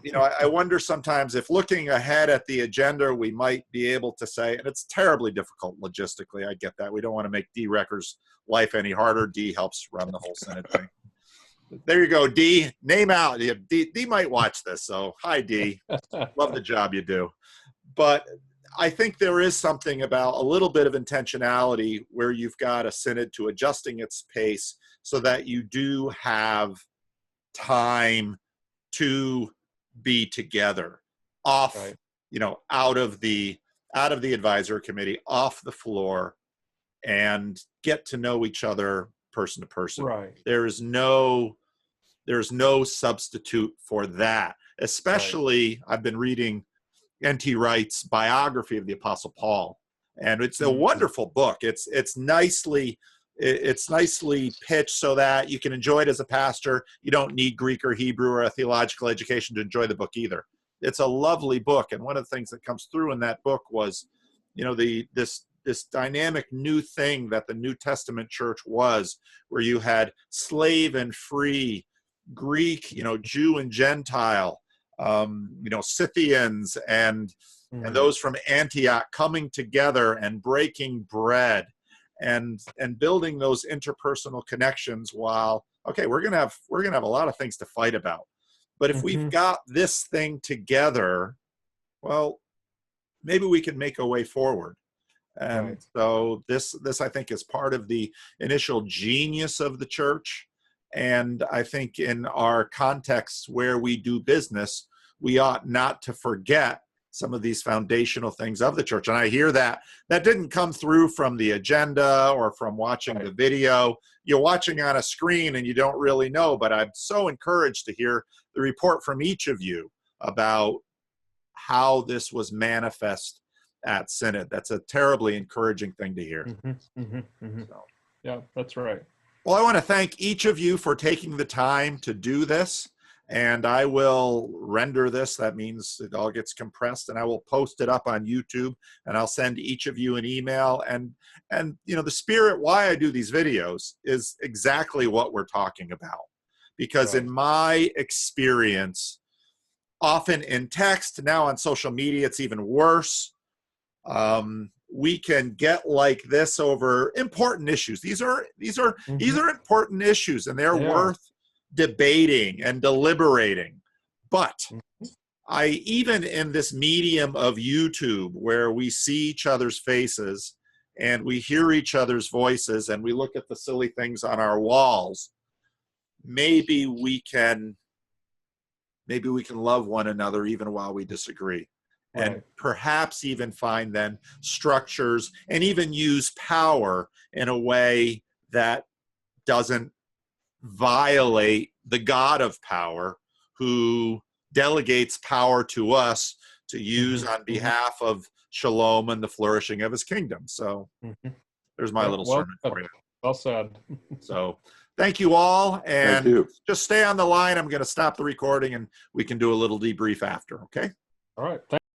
you know, I wonder sometimes if looking ahead at the agenda, we might be able to say, and it's terribly difficult logistically, I get that. We don't want to make D. Recker's life any harder. D helps run the whole Synod thing. There you go, D. Name out. D might watch this, so hi, D. Love the job you do. But I think there is something about a little bit of intentionality where you've got a Synod to adjusting its pace so that you do have time to be together off, Right. you know, out of the advisory committee, off the floor, and get to know each other person to person. Right. There's no substitute for that. Especially, I've been reading N.T. Wright's biography of the Apostle Paul, and it's a wonderful book. It's nicely pitched so that you can enjoy it as a pastor. You don't need Greek or Hebrew or a theological education to enjoy the book either. It's a lovely book, and one of the things that comes through in that book was, you know, this dynamic new thing that the New Testament church was, where you had slave and free, Greek, you know, Jew and Gentile, you know, Scythians and those from Antioch coming together and breaking bread and building those interpersonal connections. While, okay, we're gonna have a lot of things to fight about, but if we've got this thing together, well, maybe we can make a way forward. And Right. so this I think is part of the initial genius of the church. And I think in our context where we do business, we ought not to forget some of these foundational things of the church. And I hear that didn't come through from the agenda or from watching the video. You're watching on a screen and you don't really know, but I'm so encouraged to hear the report from each of you about how this was manifest at Synod. That's a terribly encouraging thing to hear. So. Yeah, that's right. Well, I want to thank each of you for taking the time to do this, and I will render this. That means it all gets compressed, and I will post it up on YouTube, and I'll send each of you an email. And you know, the spirit why I do these videos is exactly what we're talking about, because in my experience, often in text, now on social media, it's even worse. We can get like this over important issues. These are important issues, and they're worth debating and deliberating. But even in this medium of YouTube, where we see each other's faces and we hear each other's voices and we look at the silly things on our walls, maybe we can love one another even while we disagree. And perhaps even find then structures and even use power in a way that doesn't violate the God of power, who delegates power to us to use on behalf of shalom and the flourishing of his kingdom. So there's my little sermon for you. Well said. So thank you all. And Thank you. Just stay on the line. I'm going to stop the recording and we can do a little debrief after. Okay. All right. Thank